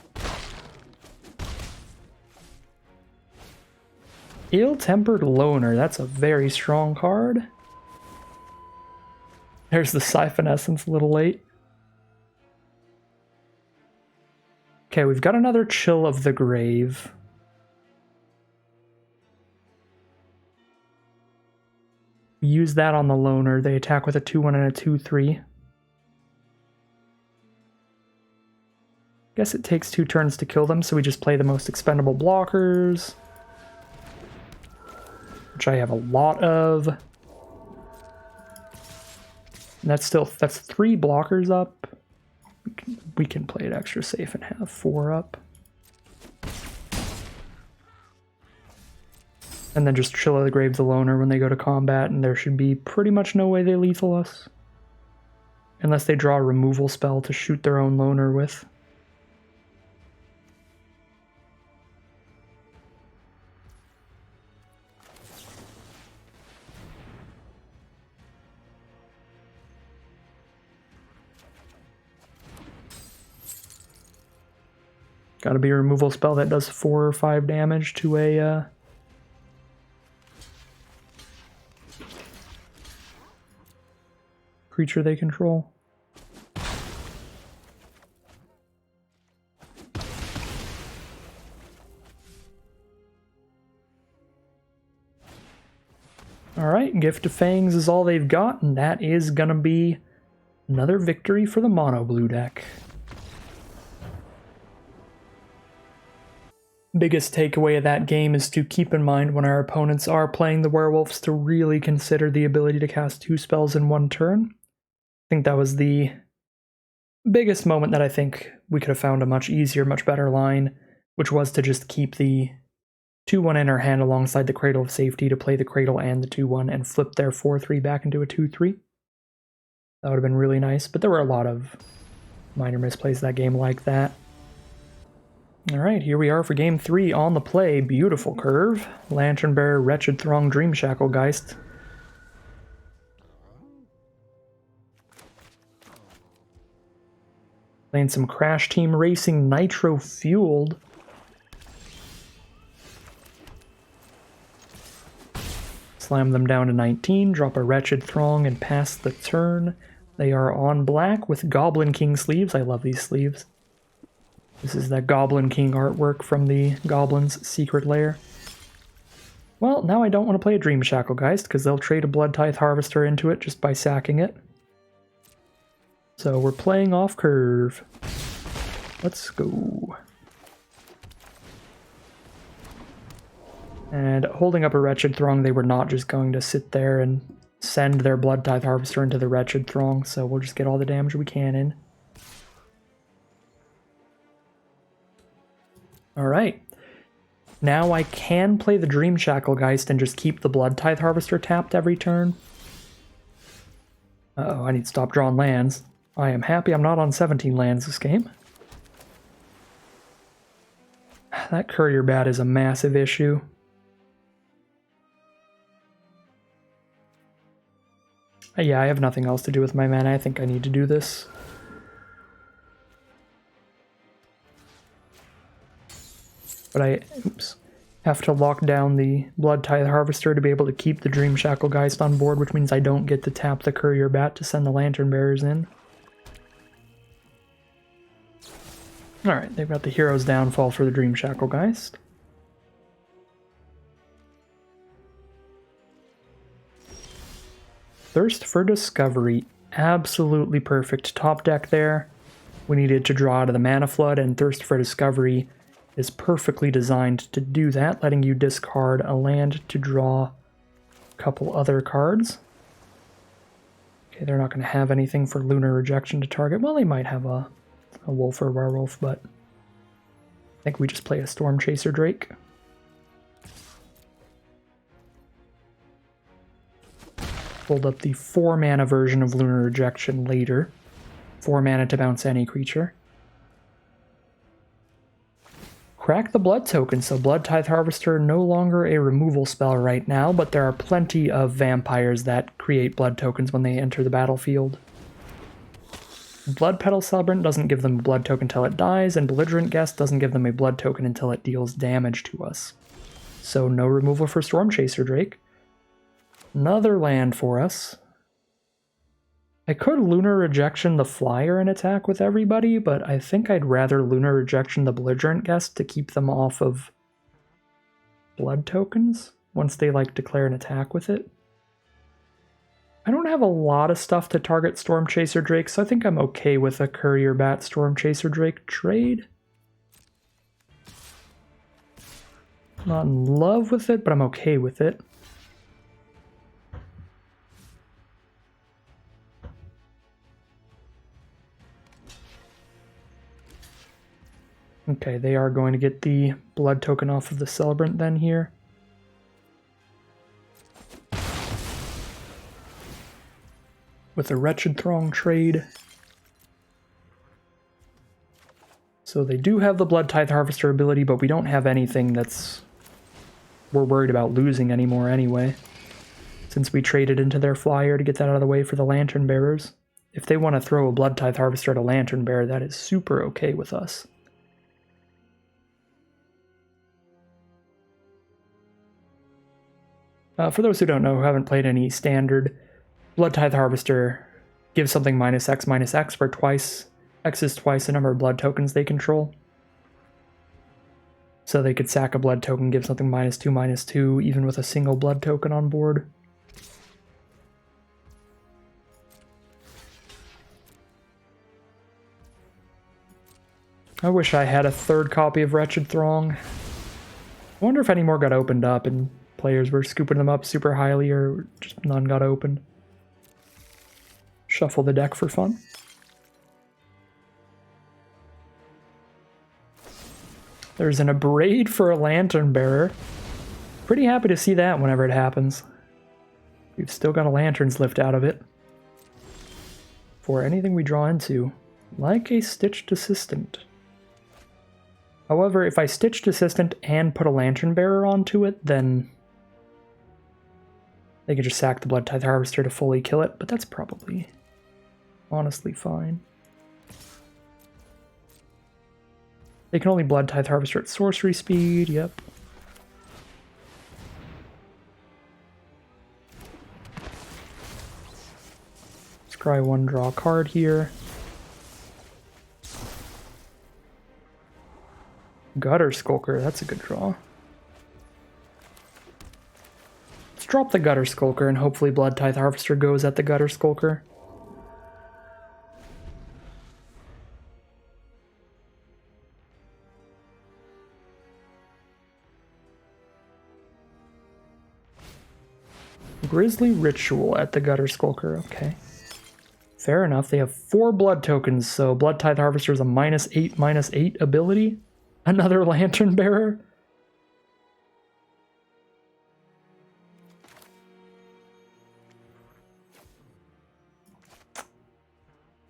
Ill-Tempered Loner, that's a very strong card. There's the Siphon Essence a little late. Okay, we've got another Chill of the Grave. Use that on the Loner. They attack with a 2-1 and a 2-3. Guess it takes 2 turns to kill them, so we just play the most expendable blockers. Which I have a lot of. And that's 3 blockers up. We can play it extra safe and have 4 up. And then just Chill of the Grave the Loner when they go to combat, and there should be pretty much no way they lethal us. Unless they draw a removal spell to shoot their own Loner with. Gotta be a removal spell that does 4 or 5 damage to a creature they control. Alright, Gift of Fangs is all they've got, and that is gonna be another victory for the mono blue deck. Biggest takeaway of that game is to keep in mind when our opponents are playing the werewolves to really consider the ability to cast 2 spells in 1 turn. I think that was the biggest moment that I think we could have found a much easier, much better line, which was to just keep the 2-1 in our hand alongside the Cradle of Safety to play the Cradle and the 2-1 and flip their 4-3 back into a 2-3. That would have been really nice, but there were a lot of minor misplays that game like that. Alright, here we are for game 3 on the play. Beautiful curve. Lantern Bearer, Wretched Throng, Dream Shacklegeist. Playing some Crash Team Racing Nitro Fueled. Slam them down to 19, drop a Wretched Throng, and pass the turn. They are on black with Goblin King sleeves. I love these sleeves. This is that Goblin King artwork from the Goblin's Secret Lair. Well, now I don't want to play a Dream Shacklegeist, because they'll trade a Blood Tithe Harvester into it just by sacking it. So we're playing off curve. Let's go. And holding up a Wretched Throng, they were not just going to sit there and send their Blood Tithe Harvester into the Wretched Throng, so we'll just get all the damage we can in. Alright. Now I can play the Dream Shacklegeist and just keep the Blood Tithe Harvester tapped every turn. Uh-oh, I need to stop drawing lands. I am happy I'm not on 17 lands this game. That Courier Bat is a massive issue. Yeah, I have nothing else to do with my mana. I think I need to do this. But I have to lock down the Blood Tithe Harvester to be able to keep the Dream Shacklegeist on board, which means I don't get to tap the Courier Bat to send the Lantern Bearers in. Alright, they've got the Hero's Downfall for the Dream Shacklegeist. Thirst for Discovery. Absolutely perfect. Top deck there. We needed to draw out of the Mana Flood, and Thirst for Discovery is perfectly designed to do that, letting you discard a land to draw a couple other cards. Okay, they're not going to have anything for Lunar Rejection to target. Well, they might have a wolf or a werewolf, but I think we just play a Storm Chaser Drake. Hold up the 4-mana version of Lunar Rejection later. 4 mana to bounce any creature. Crack the Blood token, so Blood Tithe Harvester no longer a removal spell right now, but there are plenty of vampires that create blood tokens when they enter the battlefield. Blood Petal Celebrant doesn't give them a blood token until it dies, and Belligerent Guest doesn't give them a blood token until it deals damage to us. So no removal for Storm Chaser Drake. Another land for us. I could Lunar Rejection the Flyer and attack with everybody, but I think I'd rather Lunar Rejection the Belligerent Guest to keep them off of blood tokens once they declare an attack with it. I don't have a lot of stuff to target Storm Chaser Drake, so I think I'm okay with a Courier Bat Storm Chaser Drake trade. Not in love with it, but I'm okay with it. Okay, they are going to get the blood token off of the Celebrant then here. With a Wretched Throng trade. So they do have the Blood Tithe Harvester ability, but we don't have anything we're worried about losing anymore anyway. Since we traded into their Flyer to get that out of the way for the Lantern Bearers. If they want to throw a Blood Tithe Harvester at a Lantern Bearer, that is super okay with us. For those who don't know, who haven't played any Standard, Blood Tithe Harvester gives something -X, where X is twice the number of blood tokens they control. So they could sack a blood token, give something -2/-2, even with a single blood token on board. I wish I had a third copy of Wretched Throng. I wonder if any more got opened up and players were scooping them up super highly, or just none got opened. Shuffle the deck for fun. There's an Abrade for a Lantern Bearer. Pretty happy to see that whenever it happens. We've still got a Lantern's Lift out of it. For anything we draw into, like a Stitched Assistant. However, if I Stitched Assistant and put a Lantern Bearer onto it, then they could just sack the Blood Tithe Harvester to fully kill it, but that's probably honestly fine. They can only Blood Tithe Harvester at sorcery speed, yep. Scry 1, draw a card here. Gutter Skulker, that's a good draw. Let's drop the Gutter Skulker and hopefully Blood Tithe Harvester goes at the Gutter Skulker. Grisly Ritual at the Gutter Skulker, okay. Fair enough, they have 4 blood tokens, so Blood Tithe Harvester is a -8/-8 ability. Another Lantern Bearer.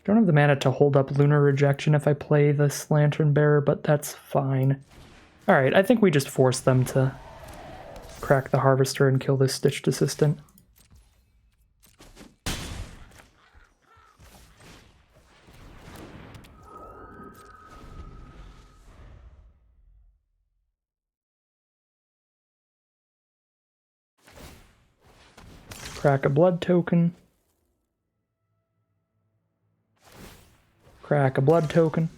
Don't have the mana to hold up Lunar Rejection if I play this Lantern Bearer, but that's fine. Alright, I think we just force them to crack the Harvester and kill this Stitched Assistant. Crack a blood token. Crack a blood token.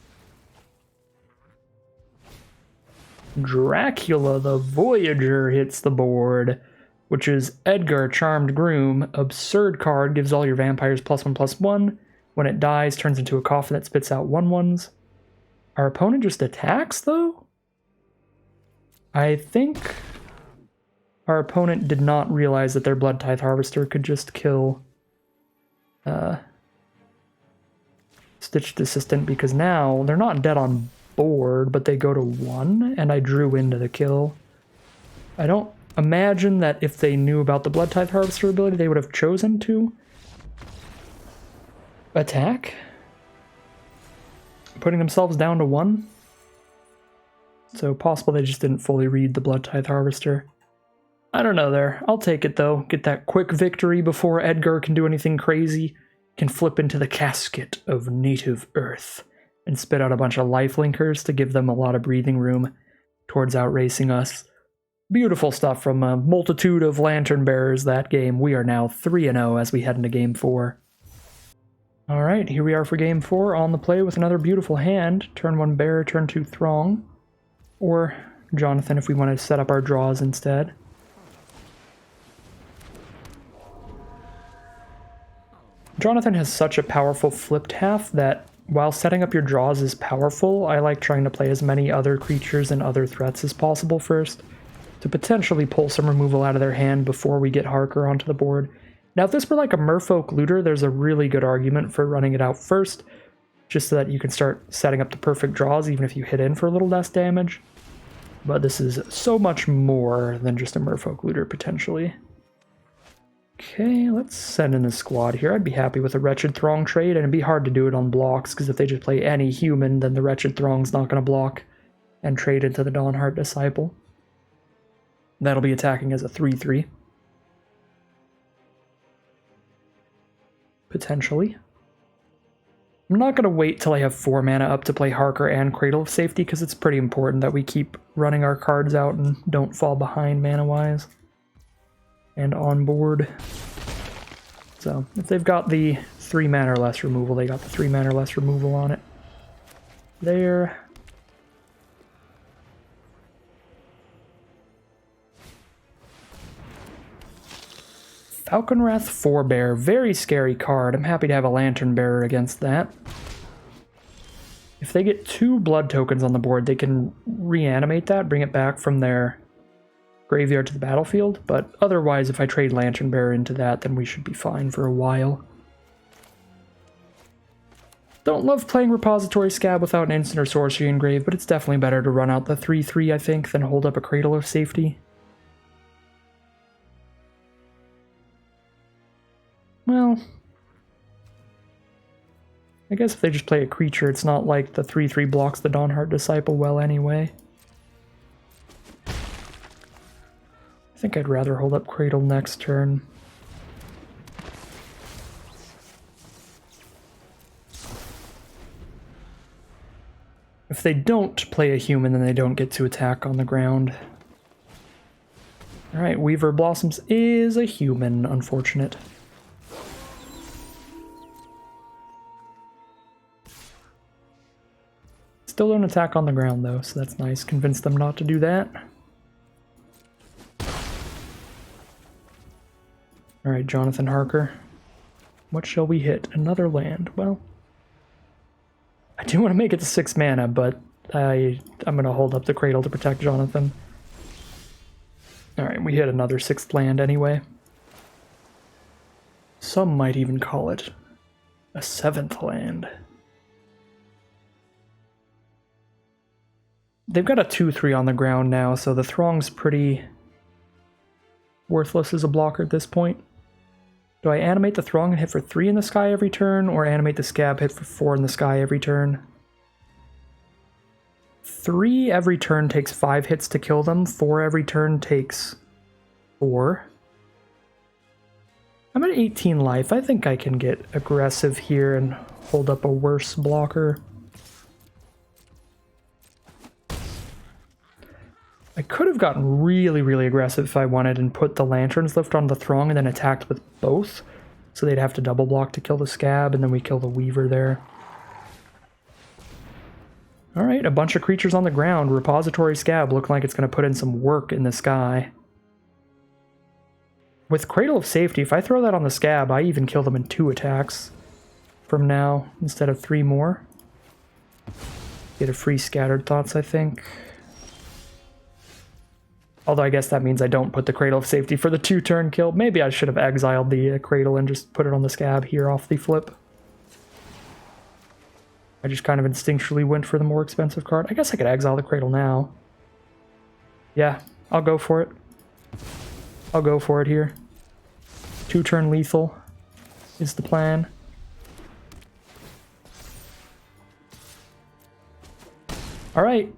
Dracula the Voyager hits the board. which is Edgar, Charmed Groom. Absurd card, gives all your vampires +1/+1. When it dies, turns into a coffin that spits out 1/1s. Our opponent just attacks, though? I think our opponent did not realize that their Blood Tithe Harvester could just kill Stitched Assistant, because now they're not dead on board, but they go to 1, and I drew into the kill. I don't imagine that if they knew about the Blood Tithe Harvester ability, they would have chosen to attack, putting themselves down to 1. So possible they just didn't fully read the Blood Tithe Harvester. I don't know there. I'll take it though. Get that quick victory before Edgar can do anything crazy. Can flip into the casket of native earth and spit out a bunch of life linkers to give them a lot of breathing room towards outracing us. Beautiful stuff from a multitude of lantern bearers that game. We are now 3-0 as we head into game 4. Alright, here we are for game 4 on the play with another beautiful hand. Turn 1 bearer, turn 2 throng. Or Jonathan if we want to set up our draws instead. Jonathan has such a powerful flipped half that while setting up your draws is powerful, I like trying to play as many other creatures and other threats as possible first, to potentially pull some removal out of their hand before we get Harker onto the board. Now if this were like a Merfolk Looter, there's a really good argument for running it out first, just so that you can start setting up the perfect draws even if you hit in for a little less damage. But this is so much more than just a Merfolk Looter, potentially. Okay, let's send in the squad here. I'd be happy with a Wretched Throng trade, and it'd be hard to do it on blocks, because if they just play any human, then the Wretched Throng's not going to block and trade into the Dawnheart Disciple. That'll be attacking as a 3/3. Potentially. I'm not going to wait till I have 4 mana up to play Harker and Cradle of Safety, because it's pretty important that we keep running our cards out and don't fall behind mana-wise. And on board. So, if they've got the 3 mana or less removal, they got the 3 mana or less removal on it. There. Falconwrath Forebear, very scary card. I'm happy to have a Lantern Bearer against that. If they get 2 blood tokens on the board, they can reanimate that, bring it back from their graveyard to the battlefield, but otherwise if I trade Lantern Bearer into that, then we should be fine for a while. Don't love playing Repository Scab without an instant or sorcery engraved, but it's definitely better to run out the 3/3, I think, than hold up a Cradle of Safety. Well, I guess if they just play a creature, it's not like the 3/3 blocks the Dawnheart Disciple well anyway. I think I'd rather hold up Cradle next turn. If they don't play a human, then they don't get to attack on the ground. Alright, Weaver Blossoms is a human, unfortunate. Still don't attack on the ground though, so that's nice. Convince them not to do that. Alright, Jonathan Harker. What shall we hit? Another land. Well, I do want to make it to 6 mana, but I'm going to hold up the Cradle to protect Jonathan. Alright, we hit another 6th land anyway. Some might even call it a 7th land. They've got a 2/3 on the ground now, so the Throng's pretty worthless as a blocker at this point. Do I animate the Throng and hit for 3 in the sky every turn, or animate the Scab, hit for 4 in the sky every turn? 3 every turn takes 5 hits to kill them, 4 every turn takes 4. I'm at 18 life. I think I can get aggressive here and hold up a worse blocker. I could have gotten really, really aggressive if I wanted and put the Lantern's Lift on the Throng and then attacked with both. So they'd have to double block to kill the Scab, and then we kill the Weaver there. Alright, a bunch of creatures on the ground. Repository Scab looking like it's going to put in some work in the sky. With Cradle of Safety, if I throw that on the Scab, I even kill them in 2 attacks from now instead of 3 more. Get a free Scattered Thoughts, I think. Although I guess that means I don't put the Cradle of Safety for the 2-turn kill. Maybe I should have exiled the Cradle and just put it on the Scab here off the flip. I just kind of instinctually went for the more expensive card. I guess I could exile the Cradle now. Yeah, I'll go for it. I'll go for it here. 2-turn lethal is the plan. Alright.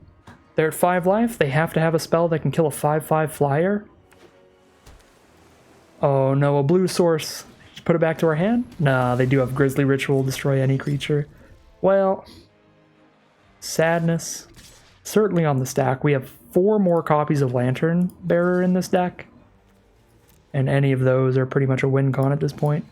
They're at 5 life. They have to have a spell that can kill a 5/5 flyer. Oh no, a blue source. Just put it back to our hand? Nah, they do have Grisly Ritual, destroy any creature. Well, sadness. Certainly on the stack. We have 4 more copies of Lantern Bearer in this deck. And any of those are pretty much a win con at this point.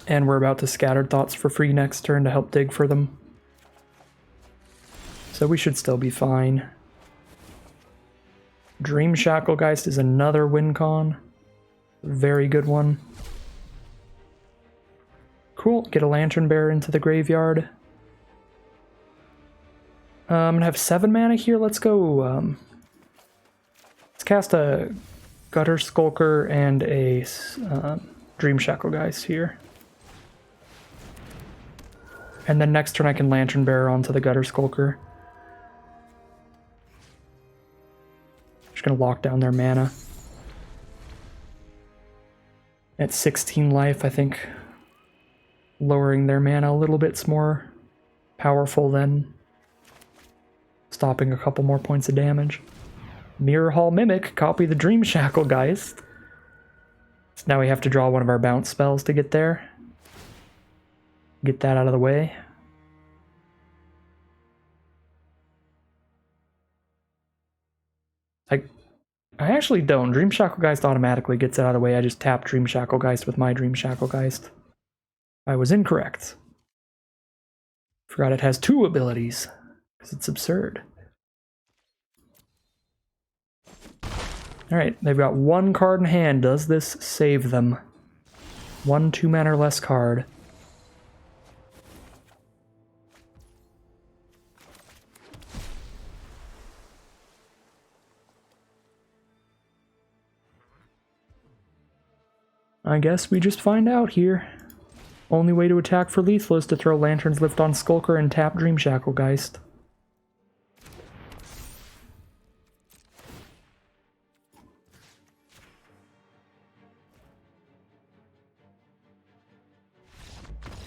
And we're about to Scattered Thoughts for free next turn to help dig for them. So we should still be fine. Dream Shacklegeist is another win con. Very good one. Cool, get a Lantern Bearer into the graveyard. I'm gonna have 7 mana here, let's go, let's cast a Gutter Skulker and a Dream Shacklegeist here. And then next turn I can Lantern Bearer onto the Gutter Skulker. Just gonna lock down their mana. At 16 life, I think lowering their mana a little bit's more powerful than stopping a couple more points of damage. Mirror Hall Mimic, copy the Dream Shacklegeist. So now we have to draw one of our bounce spells to get there. Get that out of the way. I actually don't. Dream Shacklegeist automatically gets it out of the way. I just tap Dream Shacklegeist with my Dream Shacklegeist. I was incorrect. Forgot it has 2 abilities, because it's absurd. Alright, they've got 1 card in hand. Does this save them? 1 2-mana or less card. I guess we just find out here. Only way to attack for lethal is to throw Lantern's Lift on Skulker and tap Dream Shacklegeist.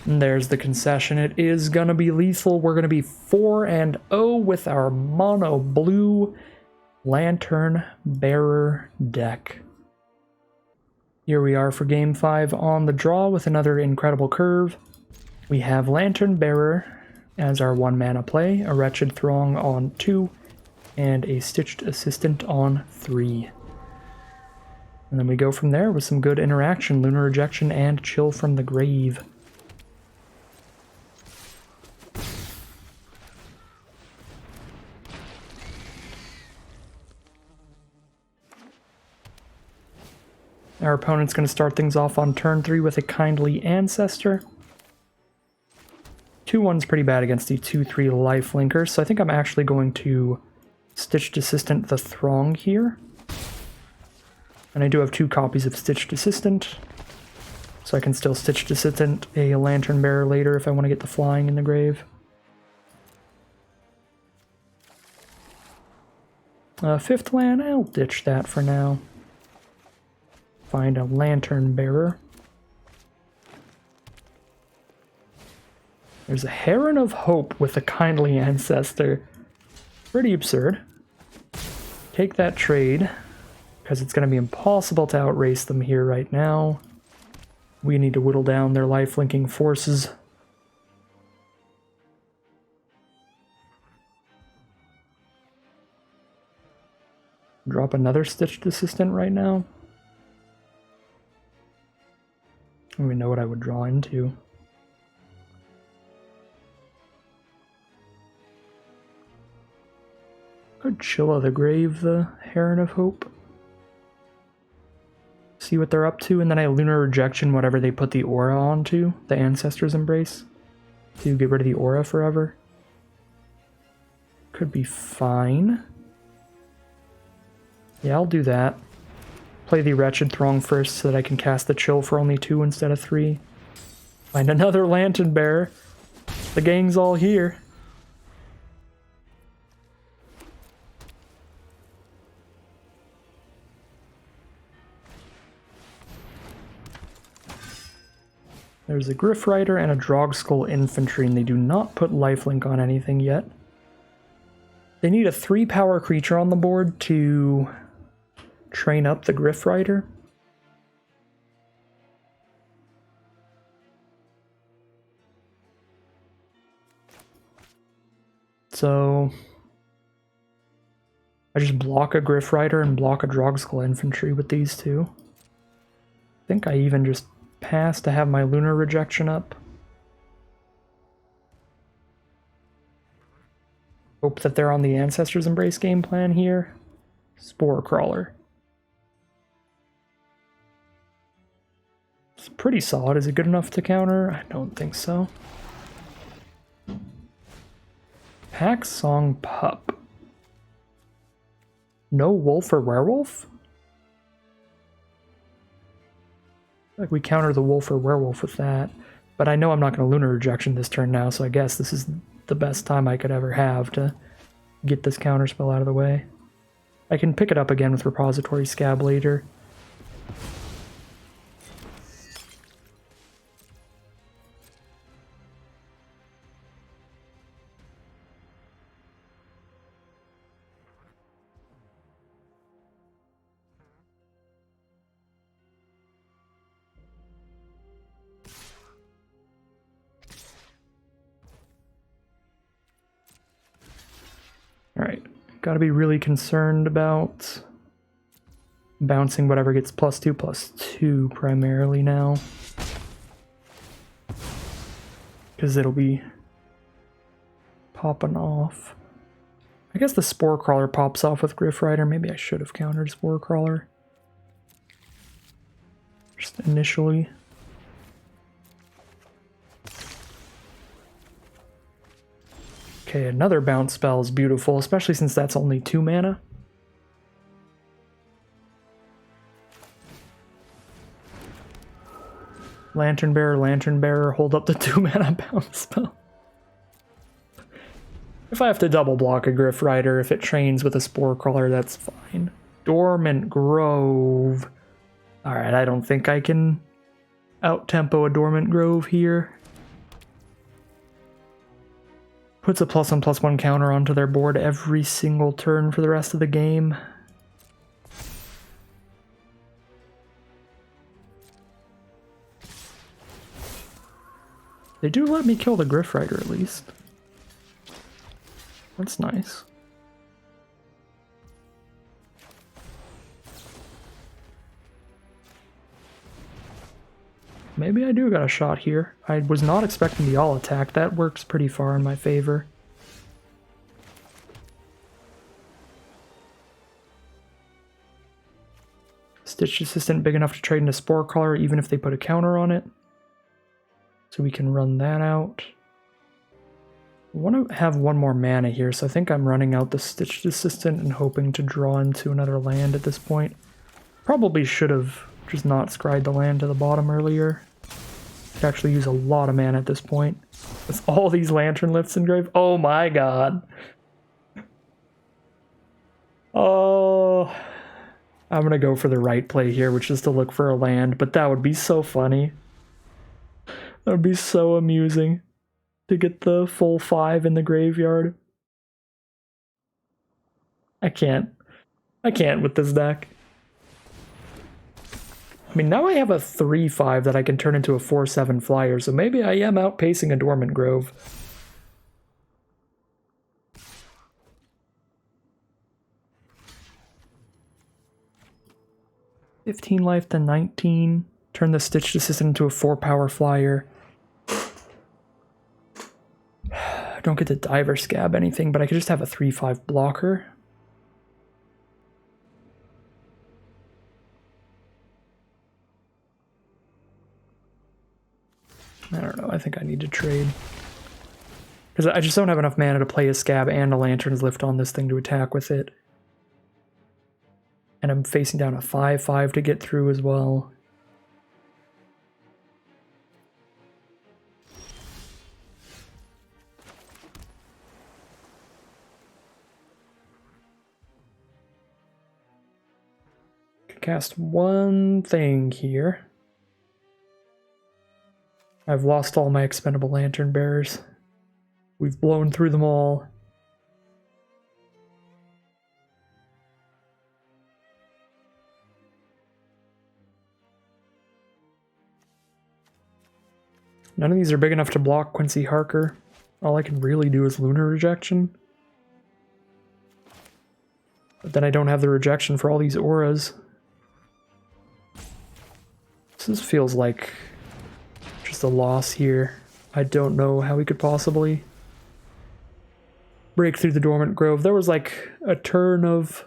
And there's the concession. It is gonna be lethal. We're gonna be 4-0 with our mono blue Lantern Bearer deck. Here we are for Game 5 on the draw with another incredible curve. We have Lantern Bearer as our 1-mana play, a Wretched Throng on 2, and a Stitched Assistant on 3. And then we go from there with some good interaction, Lunar Rejection and Chill from the Grave. Our opponent's going to start things off on turn 3 with a Kindly Ancestor. 2-1's pretty bad against the 2-3 life linkers, so I think I'm actually going to Stitched Assistant the Throng here. And I do have 2 copies of Stitched Assistant, so I can still Stitched Assistant a Lantern Bearer later if I want to get the flying in the grave. 5th land, I'll ditch that for now. Find a Lantern Bearer. There's a Heron of Hope with a Kindly Ancestor. Pretty absurd. Take that trade, because it's going to be impossible to outrace them here right now. We need to whittle down their life-linking forces. Drop another Stitched Assistant right now. I don't even know what I would draw into. Could Chill of the Grave the Heron of Hope. See what they're up to, and then I Lunar Rejection whatever they put the aura onto, the Ancestor's Embrace, to get rid of the aura forever. Could be fine. Yeah, I'll do that. Play the Wretched Throng first so that I can cast the Chill for only 2 instead of 3. Find another Lantern Bearer. The gang's all here. There's a Griff Rider and a Drogskull Infantry, and they do not put lifelink on anything yet. They need a 3-power creature on the board to train up the Griff Rider. So I just block a Griff Rider and block a Drogskull Infantry with these two. I think I even just pass to have my Lunar Rejection up. Hope that they're on the Ancestor's Embrace game plan here. Spore Crawler. It's pretty solid. Is it good enough to counter? I don't think so. Pack Song Pup. No Wolf or Werewolf? Like we counter the Wolf or Werewolf with that. But I know I'm not going to Lunar Rejection this turn now, so I guess this is the best time I could ever have to get this counterspell out of the way. I can pick it up again with Repository Scab later. Alright, gotta be really concerned about bouncing whatever gets +2/+2 primarily now. Because it'll be popping off. I guess the Spore Crawler pops off with Griff Rider. Maybe I should have countered Spore Crawler. Just initially. Okay, another bounce spell is beautiful, especially since that's only 2 mana. Lantern Bearer, hold up the 2 mana bounce spell. If I have to double block a Griff Rider, if it trains with a Spore Crawler, that's fine. Dormant Grove. Alright, I don't think I can out-tempo a Dormant Grove here. Puts a +1/+1 counter onto their board every single turn for the rest of the game. They do let me kill the Griff Rider at least. That's nice. Maybe I do got a shot here. I was not expecting the all attack. That works pretty far in my favor. Stitch Assistant big enough to trade into Spore Crawler even if they put a counter on it. So we can run that out. I want to have one more mana here, so I think I'm running out the Stitched Assistant and hoping to draw into another land at this point. Probably should have just not scryed the land to the bottom earlier. Could actually use a lot of mana at this point. With all these Lantern Lifts engraved. Oh my god. Oh. I'm gonna go for the right play here, which is to look for a land, but that would be so funny. That would be so amusing to get the full 5 in the graveyard. I can't with this deck. I mean, now I have a 3/5 that I can turn into a 4/7 flyer, so maybe I am outpacing a Dormant Grove. $15 life to 19. Turn the Stitched Assistant into a 4-power flyer. I don't get to Diver Scab anything, but I could just have a 3/5 blocker. I don't know, I think I need to trade. Because I just don't have enough mana to play a Scab and a Lantern's Lift on this thing to attack with it. And I'm facing down a 5/5 to get through as well. Could cast one thing here. I've lost all my expendable Lantern Bearers. We've blown through them all. None of these are big enough to block Quincy Harker. All I can really do is Lunar Rejection. But then I don't have the rejection for all these auras. This feels like just a loss here. I don't know how we could possibly break through the Dormant Grove. There was like a turn of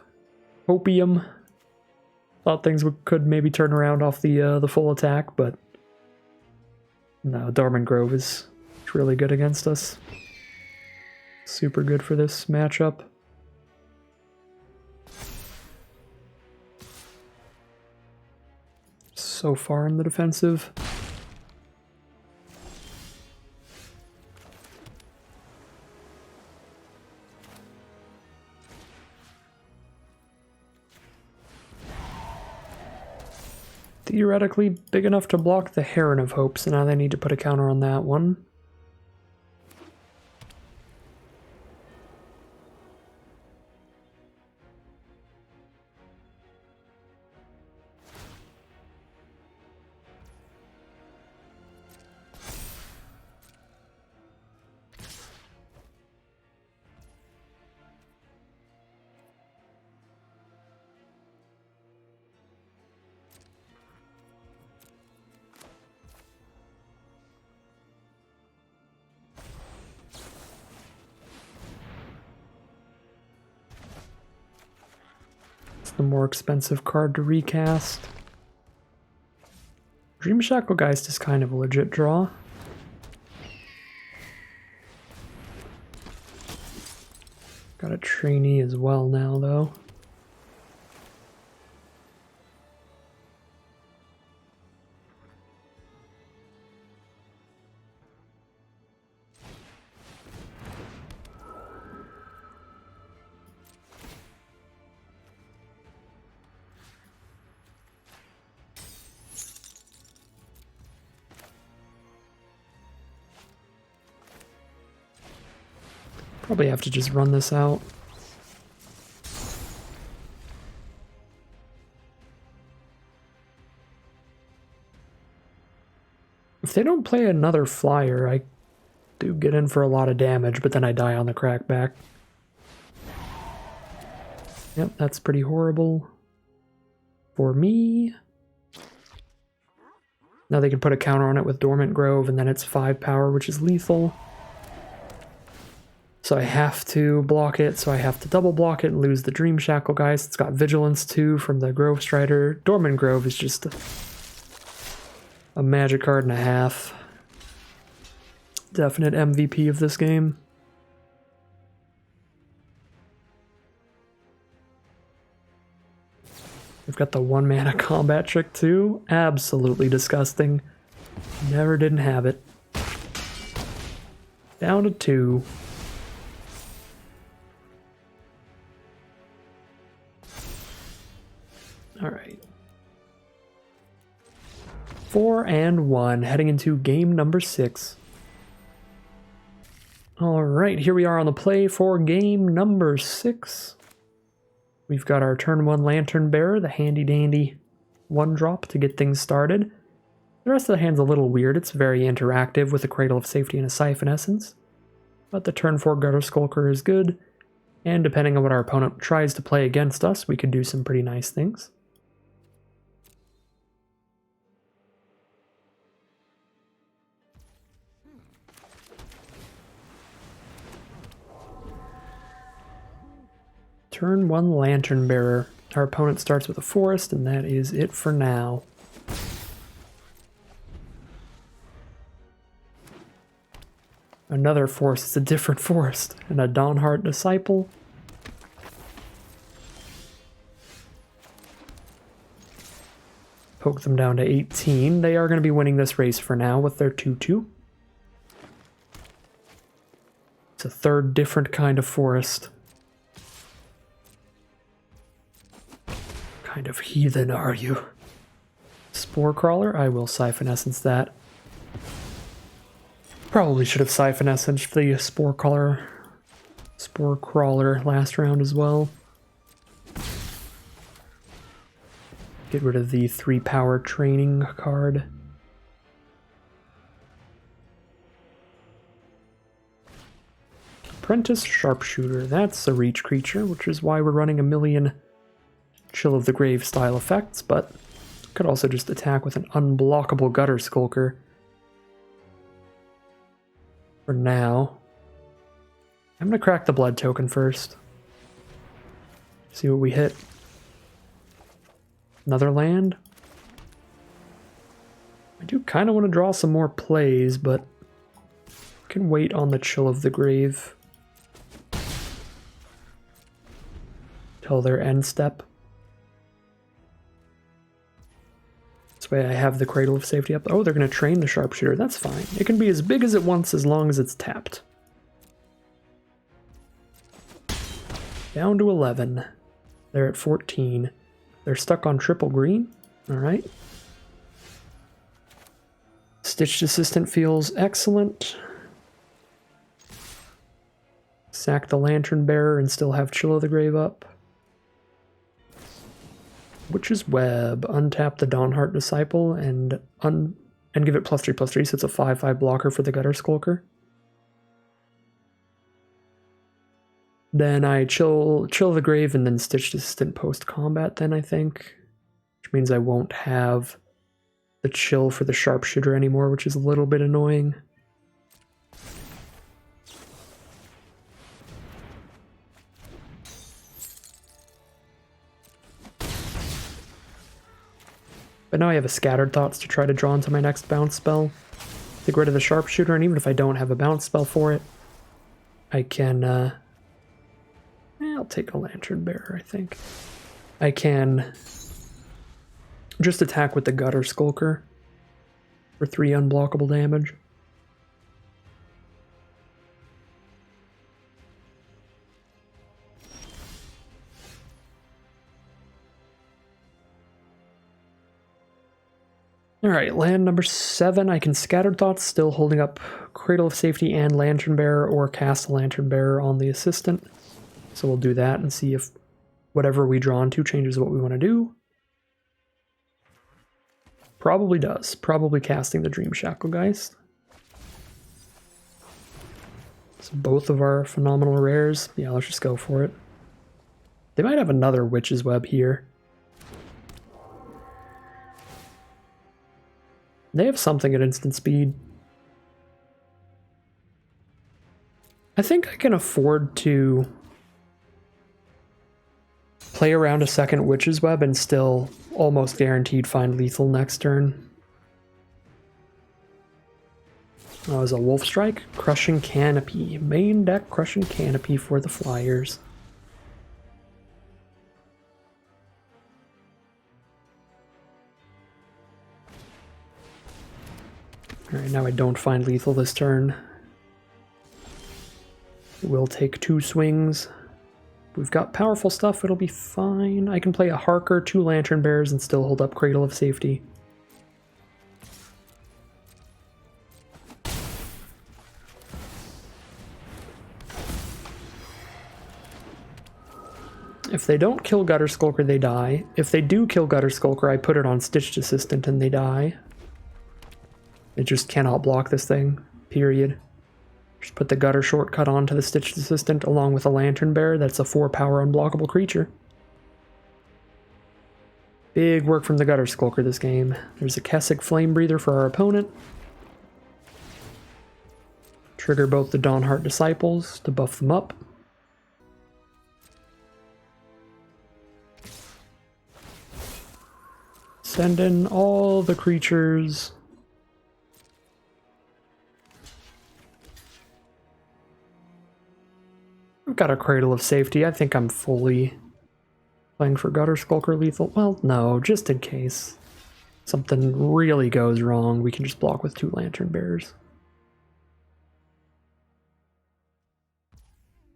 hopium. Thought things could maybe turn around off the full attack, but no, Dormant Grove is really good against us. Super good for this matchup. So far in the defensive. Theoretically big enough to block the Heron of Hope, so now they need to put a counter on that one. The more expensive card to recast. Dream Shacklegeist is kind of a legit draw. Got a trainee as well now, though. Probably have to just run this out. If they don't play another flyer, I do get in for a lot of damage, but then I die on the crackback. Yep, that's pretty horrible for me. Now they can put a counter on it with Dormant Grove, and then it's 5 power, which is lethal. So I have to block it, so I have to double block it and lose the Dream Shacklegeist. It's got Vigilance 2 from the Grove Strider. Dormant Grove is just a magic card and a half. Definite MVP of this game. We've got the 1 mana combat trick too. Absolutely disgusting. Never didn't have it. Down to 2. Alright. 4-1, heading into game number 6. Alright, here we are on the play for game number 6. We've got our turn 1 Lantern Bearer, the handy dandy 1-drop to get things started. The rest of the hand's a little weird. It's very interactive with a Cradle of Safety and a Siphon Essence. But the turn 4 Gutter Skulker is good, and depending on what our opponent tries to play against us, we can do some pretty nice things. Turn 1 Lantern Bearer. Our opponent starts with a forest, and that is it for now. Another forest. It's a different forest. And a Dawnheart Disciple. Poke them down to 18. They are going to be winning this race for now with their 2-2. It's a third different kind of forest. Kind of heathen are you? Spore Crawler? I will Siphon Essence that. Probably should have Siphon Essence the Spore Crawler last round as well. Get rid of the 3-power training card. Apprentice Sharpshooter. That's a reach creature, which is why we're running a million Chill of the Grave style effects, but could also just attack with an unblockable Gutter Skulker. For now. I'm going to crack the blood token first. See what we hit. Another land. I do kind of want to draw some more plays, but can wait on the Chill of the Grave till their end step. This way I have the Cradle of Safety up. Oh, they're going to train the Sharpshooter. That's fine. It can be as big as it wants as long as it's tapped. Down to 11. They're at 14. They're stuck on triple green. Alright. Stitched Assistant feels excellent. Sack the Lantern Bearer and still have Chill of the Grave up. Witch's Web. Untap the Dawnheart Disciple and give it +3/+3, so it's a 5/5 blocker for the Gutter Skulker. Then I chill the Grave and then Stitched Assistant post-combat then, I think. Which means I won't have the chill for the Sharpshooter anymore, which is a little bit annoying. But now I have a Scattered Thoughts to try to draw into my next bounce spell. Get rid of the Sharpshooter, and even if I don't have a bounce spell for it, I can... I'll take a Lantern Bearer, I think. I can just attack with the Gutter Skulker for 3 unblockable damage. Alright, land number 7. I can Scattered Thoughts, still holding up Cradle of Safety and Lantern Bearer, or cast a Lantern Bearer on the Assistant. So we'll do that and see if whatever we draw into changes what we want to do. Probably does. Probably casting the Dream Shacklegeist. So both of our phenomenal rares. Yeah, let's just go for it. They might have another Witch's Web here. They have something at instant speed. I think I can afford to play around a second Witch's Web and still almost guaranteed find lethal next turn. That was a Wolf Strike. Crushing Canopy. Main deck Crushing Canopy for the Flyers. Alright, now I don't find lethal this turn. We'll take 2 swings. We've got powerful stuff, it'll be fine. I can play a Harker, 2 Lantern Bearers, and still hold up Cradle of Safety. If they don't kill Gutter Skulker, they die. If they do kill Gutter Skulker, I put it on Stitched Assistant and they die. It just cannot block this thing, period. Just put the Gutter Shortcut onto the Stitched Assistant along with a Lantern Bearer. That's a 4-power unblockable creature. Big work from the Gutter Skulker this game. There's a Kessig Flame Breather for our opponent. Trigger both the Dawnheart Disciples to buff them up. Send in all the creatures. got a Cradle of Safety. I think I'm fully playing for Gutter Skulker lethal. Well, no, just in case something really goes wrong, we can just block with 2 Lantern Bearers.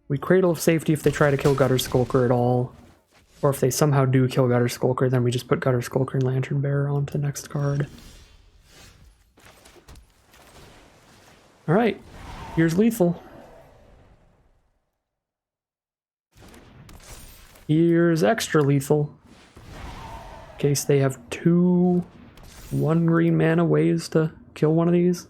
We Cradle of Safety if they try to kill Gutter Skulker at all. Or if they somehow do kill Gutter Skulker, then we just put Gutter Skulker and Lantern Bearer onto the next card. Alright, here's lethal. Here's extra lethal. In case they have 2 1 green mana ways to kill one of these.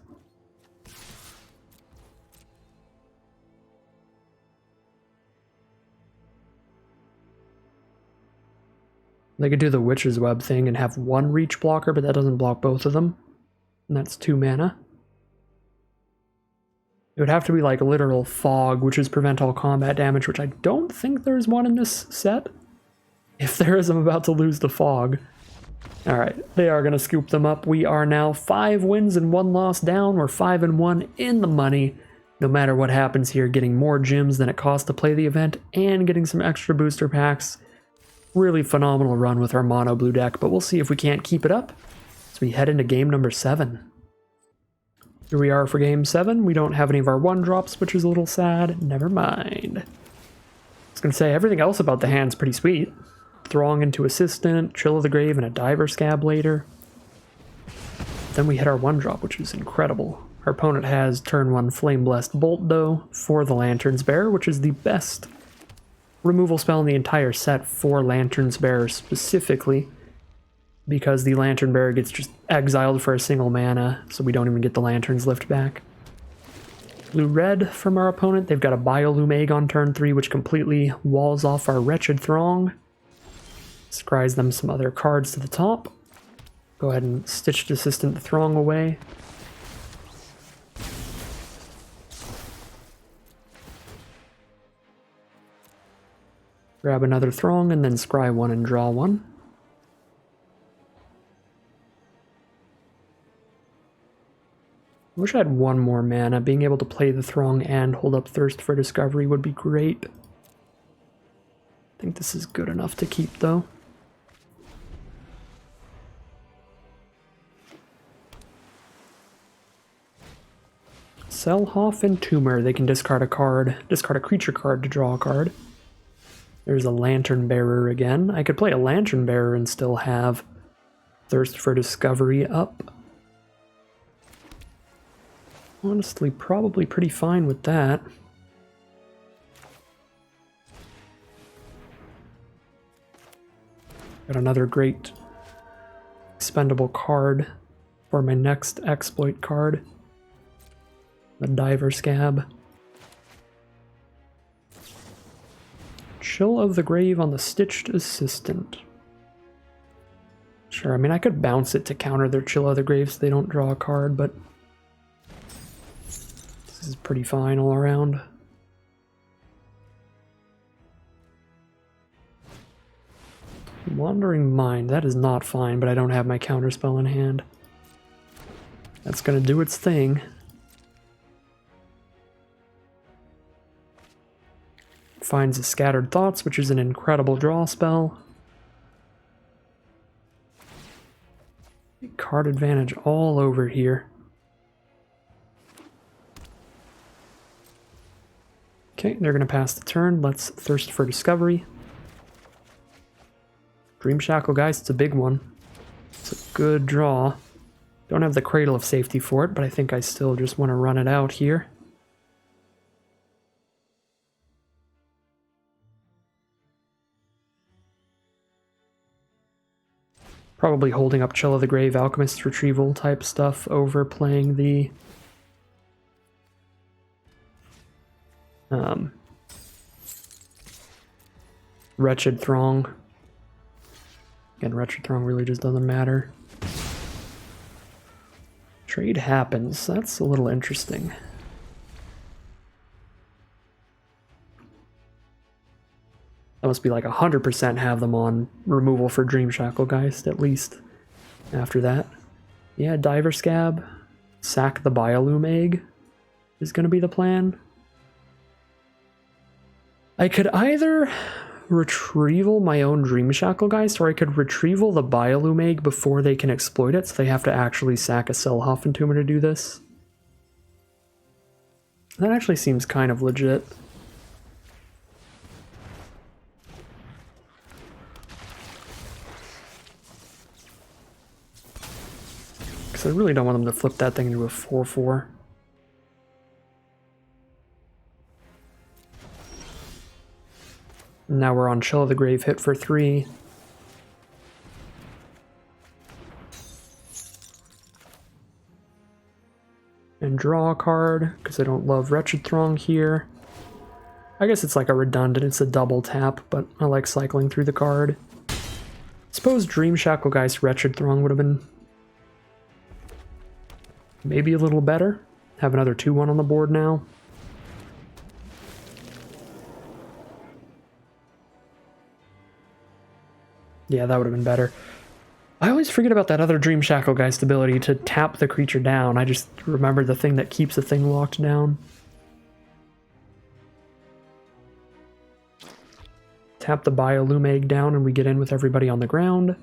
They could do the Witch's Web thing and have 1 reach blocker, but that doesn't block both of them. And that's 2 mana. It would have to be like literal fog, which is prevent all combat damage, which I don't think there's one in this set. If there is, I'm about to lose the fog. Alright, they are going to scoop them up. We are now 5 wins and 1 loss down. We're 5-1 in the money. No matter what happens here, getting more gems than it costs to play the event and getting some extra booster packs. Really phenomenal run with our mono blue deck, but we'll see if we can't keep it up as we head into game number 7. Here we are for game 7. We don't have any of our 1-drops, which is a little sad. Never mind. I was going to say, everything else about the hand's pretty sweet. Throng into Assistant, Chill of the Grave, and a Diver Scab later. Then we hit our 1-drop, which is incredible. Our opponent has turn 1 Flame Blessed Bolt, though, for the Lantern's Bearer, which is the best removal spell in the entire set for Lantern's Bearer specifically, because the Lantern Bearer gets just exiled for a single mana, so we don't even get the Lantern's Lift back. Blue-red from our opponent. They've got a Biolume Egg on turn 3, which completely walls off our Wretched Throng. Scries them some other cards to the top. Go ahead and Stitched Assistant the Throng away. Grab another Throng and then scry 1 and draw 1. I wish I had 1 more mana. Being able to play the Throng and hold up Thirst for Discovery would be great. I think this is good enough to keep, though. Selhoff and Tumor. They can discard a creature card to draw a card. There's a Lantern Bearer again. I could play a Lantern Bearer and still have Thirst for Discovery up. Honestly, probably pretty fine with that. Got another great expendable card for my next exploit card. The Diver Scab. Chill of the Grave on the Stitched Assistant. Sure, I mean, I could bounce it to counter their Chill of the Grave so they don't draw a card, but this is pretty fine all around. Wandering Mind, that is not fine, but I don't have my counterspell in hand. That's gonna do its thing. Finds a Scattered Thoughts, which is an incredible draw spell. Card advantage all over here. Okay, they're going to pass the turn. Let's Thirst for Discovery. Dream Shackle, guys, it's a big one. It's a good draw. Don't have the Cradle of Safety for it, but I think I still just want to run it out here. Probably holding up Chill of the Grave, Alchemist's Retrieval type stuff over playing the Wretched Throng. Again, Wretched Throng really just doesn't matter. Trade happens. That's a little interesting. That must be like 100% have them on removal for Dream Shacklegeist, at least after that. Yeah, Diver Scab. Sack the Biolume Egg is going to be the plan. I could either retrieval my own Dream Shacklegeist, or I could retrieval the Biolume Egg before they can exploit it, so they have to actually sack a Selhoffen Tumor to do this. That actually seems kind of legit. Because I really don't want them to flip that thing into a 4/4. Now we're on Chill of the Grave, hit for 3. And draw a card, because I don't love Wretched Throng here. I guess it's like a redundant, it's a double tap, but I like cycling through the card. Suppose Dream Shacklegeist Wretched Throng would have been maybe a little better. Have another 2/1 on the board now. Yeah, that would have been better. I always forget about that other Dream Shacklegeist ability to tap the creature down. I just remember the thing that keeps the thing locked down. Tap the Biolume Egg down and we get in with everybody on the ground.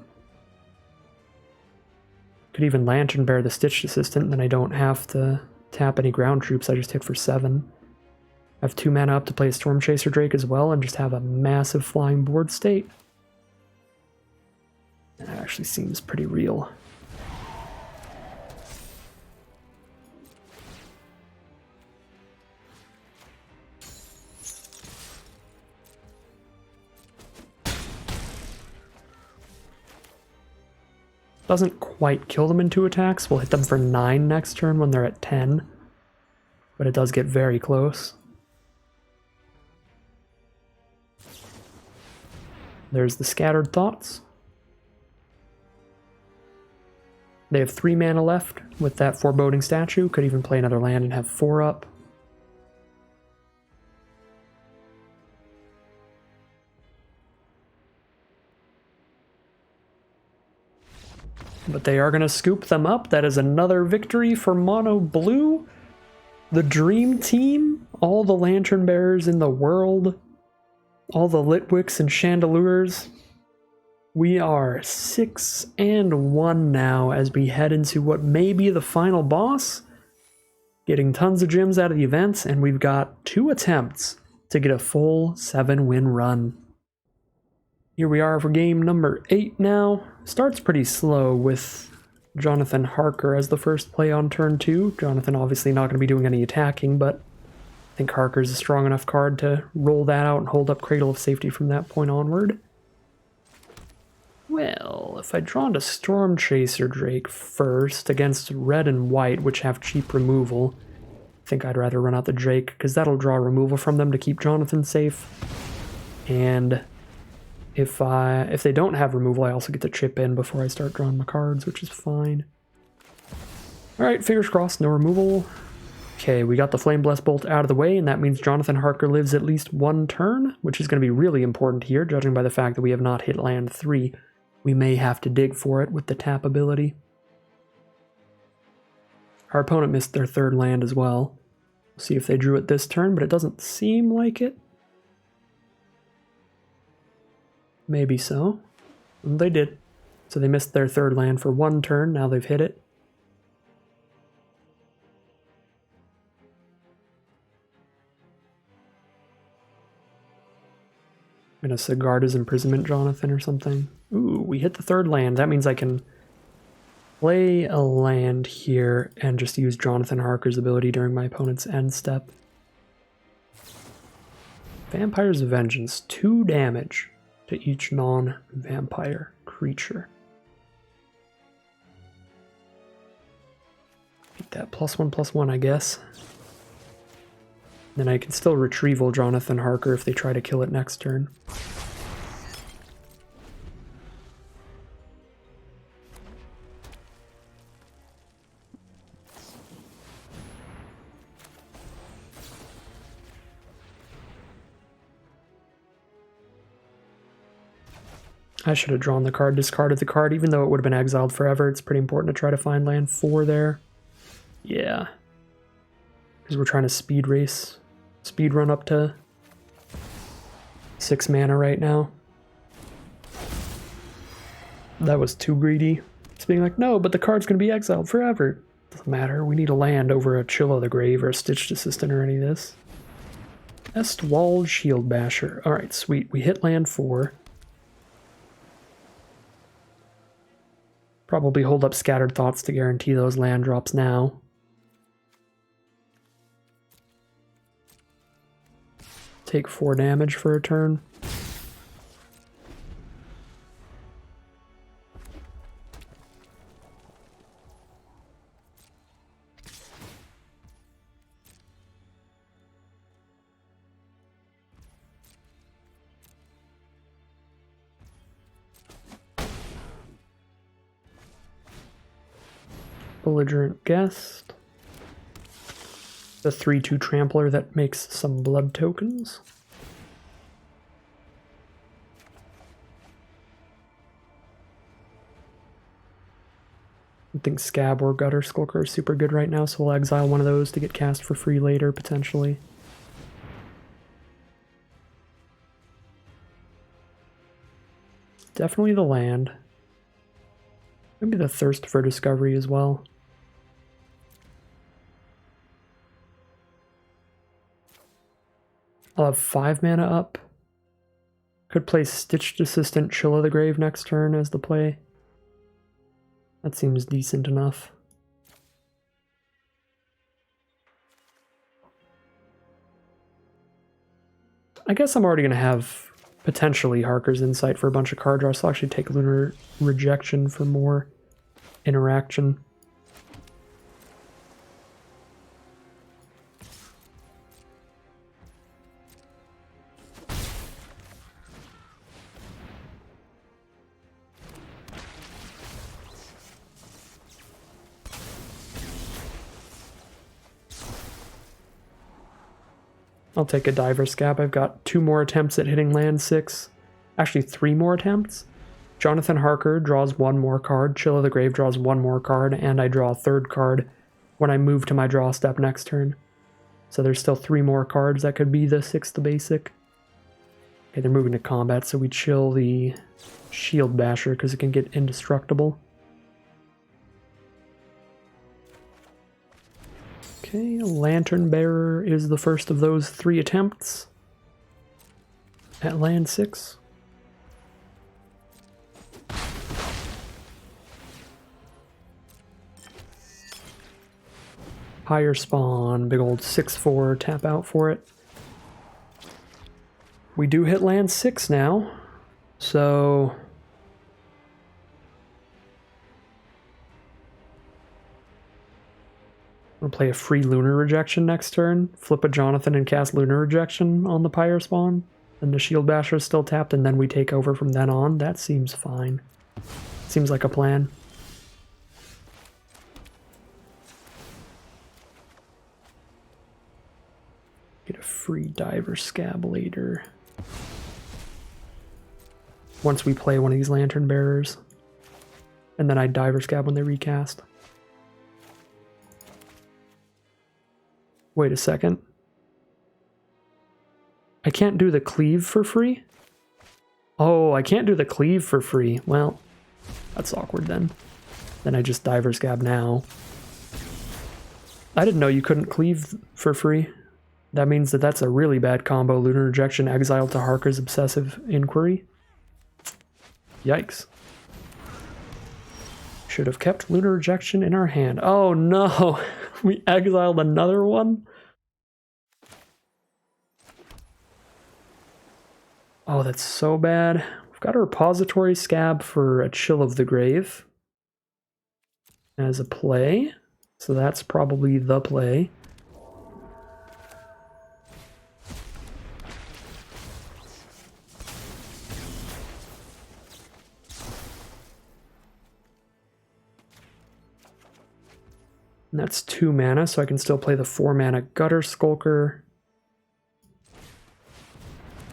Could even Lantern Bear the Stitched Assistant, then I don't have to tap any ground troops, I just hit for 7. I have 2 mana up to play a Storm Chaser Drake as well and just have a massive flying board state. That actually seems pretty real. Doesn't quite kill them in 2 attacks. We'll hit them for 9 next turn when they're at 10. But it does get very close. There's the Scattered Thoughts. They have 3 mana left with that Foreboding Statue. Could even play another land and have 4 up. But they are going to scoop them up. That is another victory for Mono Blue. The Dream Team, all the Lantern Bearers in the world, all the Litwicks and Chandelures. We are 6-1 now as we head into what may be the final boss. Getting tons of gems out of the events, and we've got 2 attempts to get a full 7-win run. Here we are for game number 8 now. Starts pretty slow with Jonathan Harker as the first play on turn 2. Jonathan obviously not going to be doing any attacking, but I think Harker's a strong enough card to roll that out and hold up Cradle of Safety from that point onward. Well, if I draw into Storm Chaser Drake first against red and white, which have cheap removal, I think I'd rather run out the Drake, because that'll draw removal from them to keep Jonathan safe. And if they don't have removal, I also get to chip in before I start drawing my cards, which is fine. Alright, fingers crossed, no removal. Okay, we got the Flame Blessed Bolt out of the way, and that means Jonathan Harker lives at least 1 turn, which is going to be really important here, judging by the fact that we have not hit land 3. We may have to dig for it with the tap ability. Our opponent missed their 3rd land as well. We'll see if they drew it this turn, but it doesn't seem like it. Maybe so. And they did. So they missed their 3rd land for 1 turn, now they've hit it. I'm gonna Sigarda's Imprisonment Jonathan or something. Ooh, we hit the 3rd land. That means I can play a land here and just use Jonathan Harker's ability during my opponent's end step. Vampire's Vengeance, 2 damage to each non-vampire creature. Get that +1/+1, I guess. Then I can still retrieval Jonathan Harker if they try to kill it next turn. I should have drawn the card, discarded the card, even though it would have been exiled forever. It's pretty important to try to find land 4 there. Yeah. Because we're trying to speed run up to 6 mana right now. That was too greedy. It's being like, no, but the card's going to be exiled forever. Doesn't matter. We need a land over a Chill of the Grave or a Stitched Assistant or any of this. Estwald Shield Basher. Alright, sweet. We hit land 4. Probably hold up Scattered Thoughts to guarantee those land drops now. Take 4 damage for a turn. Belligerent Guest. The 3/2 Trampler that makes some blood tokens. I think Scab or Gutter Skulker are super good right now, so we'll exile one of those to get cast for free later, potentially. Definitely the land. Maybe the Thirst for Discovery as well. I'll have 5 mana up. Could play Stitched Assistant Chill of the Grave next turn as the play. That seems decent enough. I guess I'm already going to have potentially Harker's Insight for a bunch of card draws, so I'll actually take Lunar Rejection for more interaction. I'll take a Diver Scab. I've got 2 more attempts at hitting land 6. Actually, 3 more attempts. Jonathan Harker draws 1 more card. Chill of the Grave draws 1 more card. And I draw a 3rd card when I move to my draw step next turn. So there's still 3 more cards that could be the 6th basic. Okay, they're moving to combat, so we chill the Shield Basher because it can get indestructible. Okay, Lantern Bearer is the first of those 3 attempts at land 6. Higher Spawn, big old 6/4, tap out for it. We do hit land 6 now, so I'm gonna play a free Lunar Rejection next turn, flip a Jonathan and cast Lunar Rejection on the Pyre Spawn, and the Shield Basher is still tapped, and then we take over from then on. That seems fine. Seems like a plan. Get a free Diver Scab later. Once we play one of these Lantern Bearers. And then I Diver Scab when they recast. Wait a second. I can't do the Cleave for free? Oh, I can't do the Cleave for free. Well, that's awkward then. Then I just Diver Scab now. I didn't know you couldn't Cleave for free. That means that that's a really bad combo. Lunar Rejection, Exile to Harker's Obsessive Inquiry. Yikes. Should have kept Lunar Rejection in our hand. Oh no! We exiled another one? Oh, that's so bad. We've got a Repository Scab for a Chill of the Grave as a play. So that's probably the play. And that's 2 mana, so I can still play the 4 mana Gutter Skulker.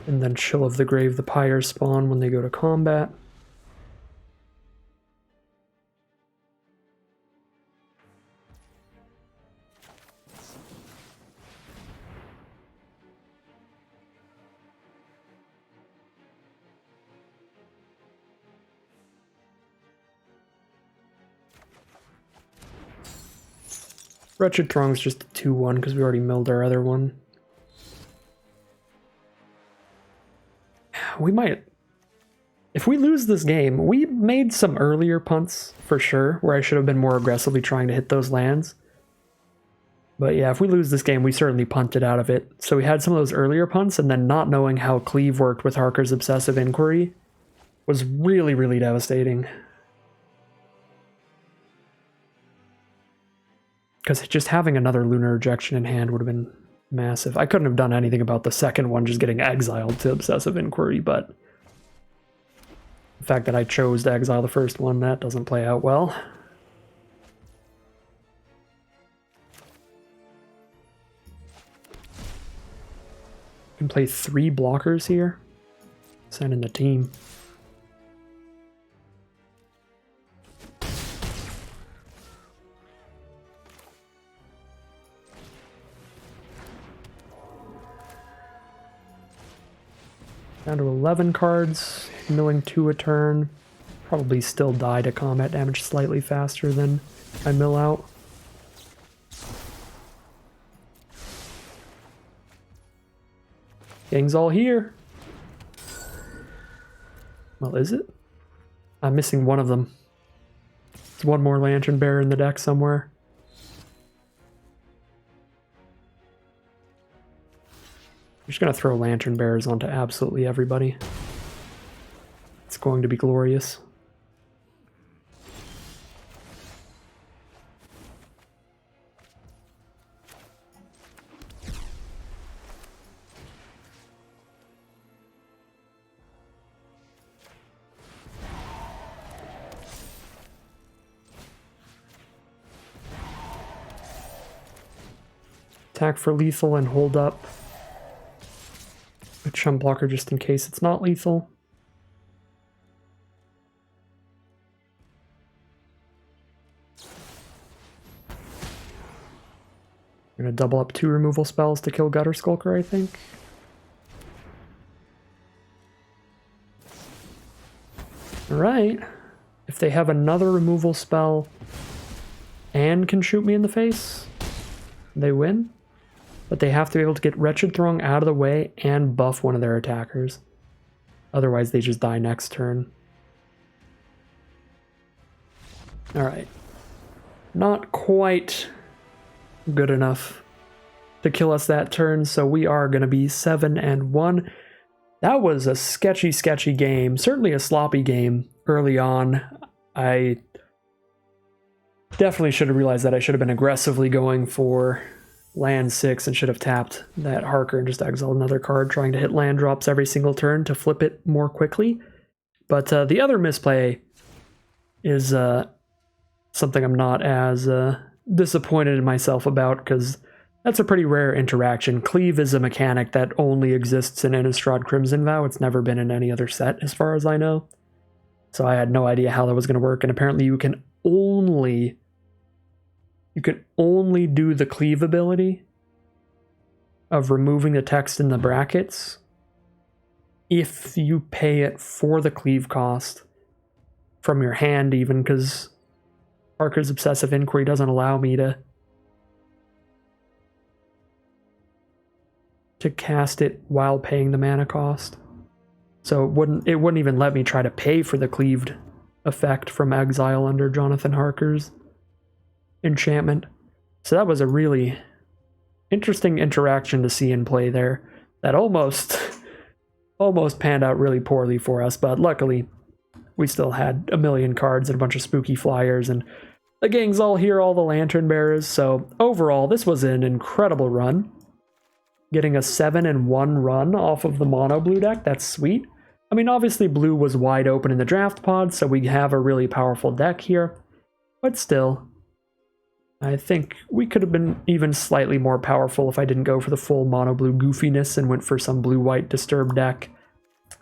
And then Chill of the Grave, the Pyre Spawn when they go to combat. Wretched Throng's just a 2-1 because we already milled our other one. We might... If we lose this game, we made some earlier punts, for sure, where I should have been more aggressively trying to hit those lands. But yeah, if we lose this game, we certainly punted out of it. So we had some of those earlier punts, and then not knowing how Cleave worked with Harker's Obsessive Inquiry was really, really devastating. Because just having another Lunar Rejection in hand would have been massive. I couldn't have done anything about the second one just getting exiled to Obsessive Inquiry, but the fact that I chose to exile the first one, that doesn't play out well. Can play 3 blockers here. Send in the team. Down to 11 cards, milling 2 a turn. Probably still die to combat damage slightly faster than I mill out. Gang's all here. Well, is it? I'm missing one of them. There's one more Lantern Bearer in the deck somewhere. I'm just gonna throw Lantern Bearers onto absolutely everybody. It's going to be glorious. Attack for lethal and hold up a chum blocker just in case it's not lethal. I'm gonna double up 2 removal spells to kill Gutter Skulker, I think. Alright. If they have another removal spell and can shoot me in the face, they win. But they have to be able to get Wretched Throng out of the way and buff one of their attackers. Otherwise, they just die next turn. Alright. Not quite good enough to kill us that turn, so we are going to be 7-1. That was a sketchy, sketchy game. Certainly a sloppy game early on. I definitely should have realized that I should have been aggressively going for land 6 and should have tapped that Harker and just exiled another card, trying to hit land drops every single turn to flip it more quickly. But the other misplay is something I'm not as disappointed in myself about, because that's a pretty rare interaction. Cleave is a mechanic that only exists in Innistrad Crimson Vow. It's never been in any other set, as far as I know. So I had no idea how that was going to work, and apparently you can only do the Cleave ability of removing the text in the brackets if you pay it for the Cleave cost from your hand, even, because Harker's Obsessive Inquiry doesn't allow me to cast it while paying the mana cost. So it wouldn't even let me try to pay for the cleaved effect from exile under Jonathan Harker's enchantment. So that was a really interesting interaction to see in play there. That almost panned out really poorly for us, but luckily we still had a million cards and a bunch of spooky flyers, and the gang's all here, all the Lantern Bearers. So overall, this was an incredible run. Getting a 7-1 run off of the mono blue deck, that's sweet. I mean, obviously blue was wide open in the draft pod, so we have a really powerful deck here. But still, I think we could have been even slightly more powerful if I didn't go for the full mono blue goofiness and went for some blue-white Disturbed deck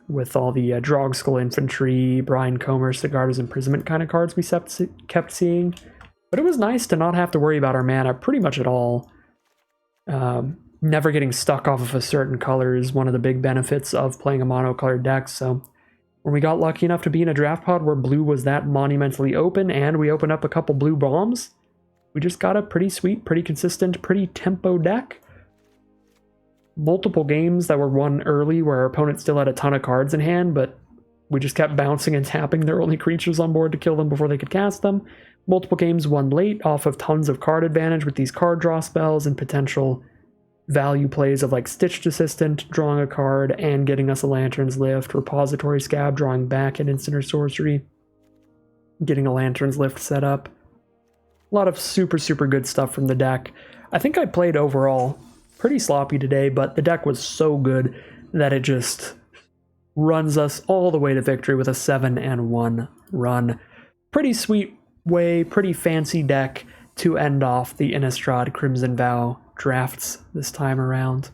with all the Drogskull Infantry, Brian Comer, Sigarda's Imprisonment kind of cards we kept seeing. But it was nice to not have to worry about our mana pretty much at all. Never getting stuck off of a certain color is one of the big benefits of playing a monocolored deck. So when we got lucky enough to be in a draft pod where blue was that monumentally open and we opened up a couple blue bombs, we just got a pretty sweet, pretty consistent, pretty tempo deck. Multiple games that were won early where our opponent still had a ton of cards in hand, but we just kept bouncing and tapping their only creatures on board to kill them before they could cast them. Multiple games won late off of tons of card advantage with these card draw spells and potential value plays of like Stitched Assistant, drawing a card, and getting us a Lantern's Lift, Repository Scab, drawing back an instant or sorcery, getting a Lantern's Lift set up. A lot of super, super good stuff from the deck. I think I played overall pretty sloppy today, but the deck was so good that it just runs us all the way to victory with a 7-1 run. Pretty sweet way, pretty fancy deck to end off the Innistrad Crimson Vow drafts this time around.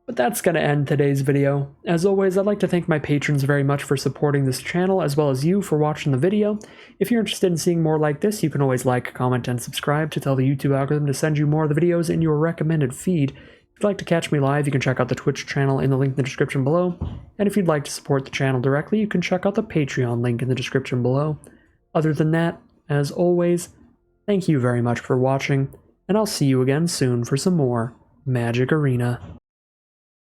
But that's going to end today's video. As always, I'd like to thank my patrons very much for supporting this channel, as well as you for watching the video. If you're interested in seeing more like this, you can always like, comment, and subscribe to tell the YouTube algorithm to send you more of the videos in your recommended feed. If you'd like to catch me live, you can check out the Twitch channel in the link in the description below. And if you'd like to support the channel directly, you can check out the Patreon link in the description below. Other than that, as always, thank you very much for watching, and I'll see you again soon for some more Magic Arena.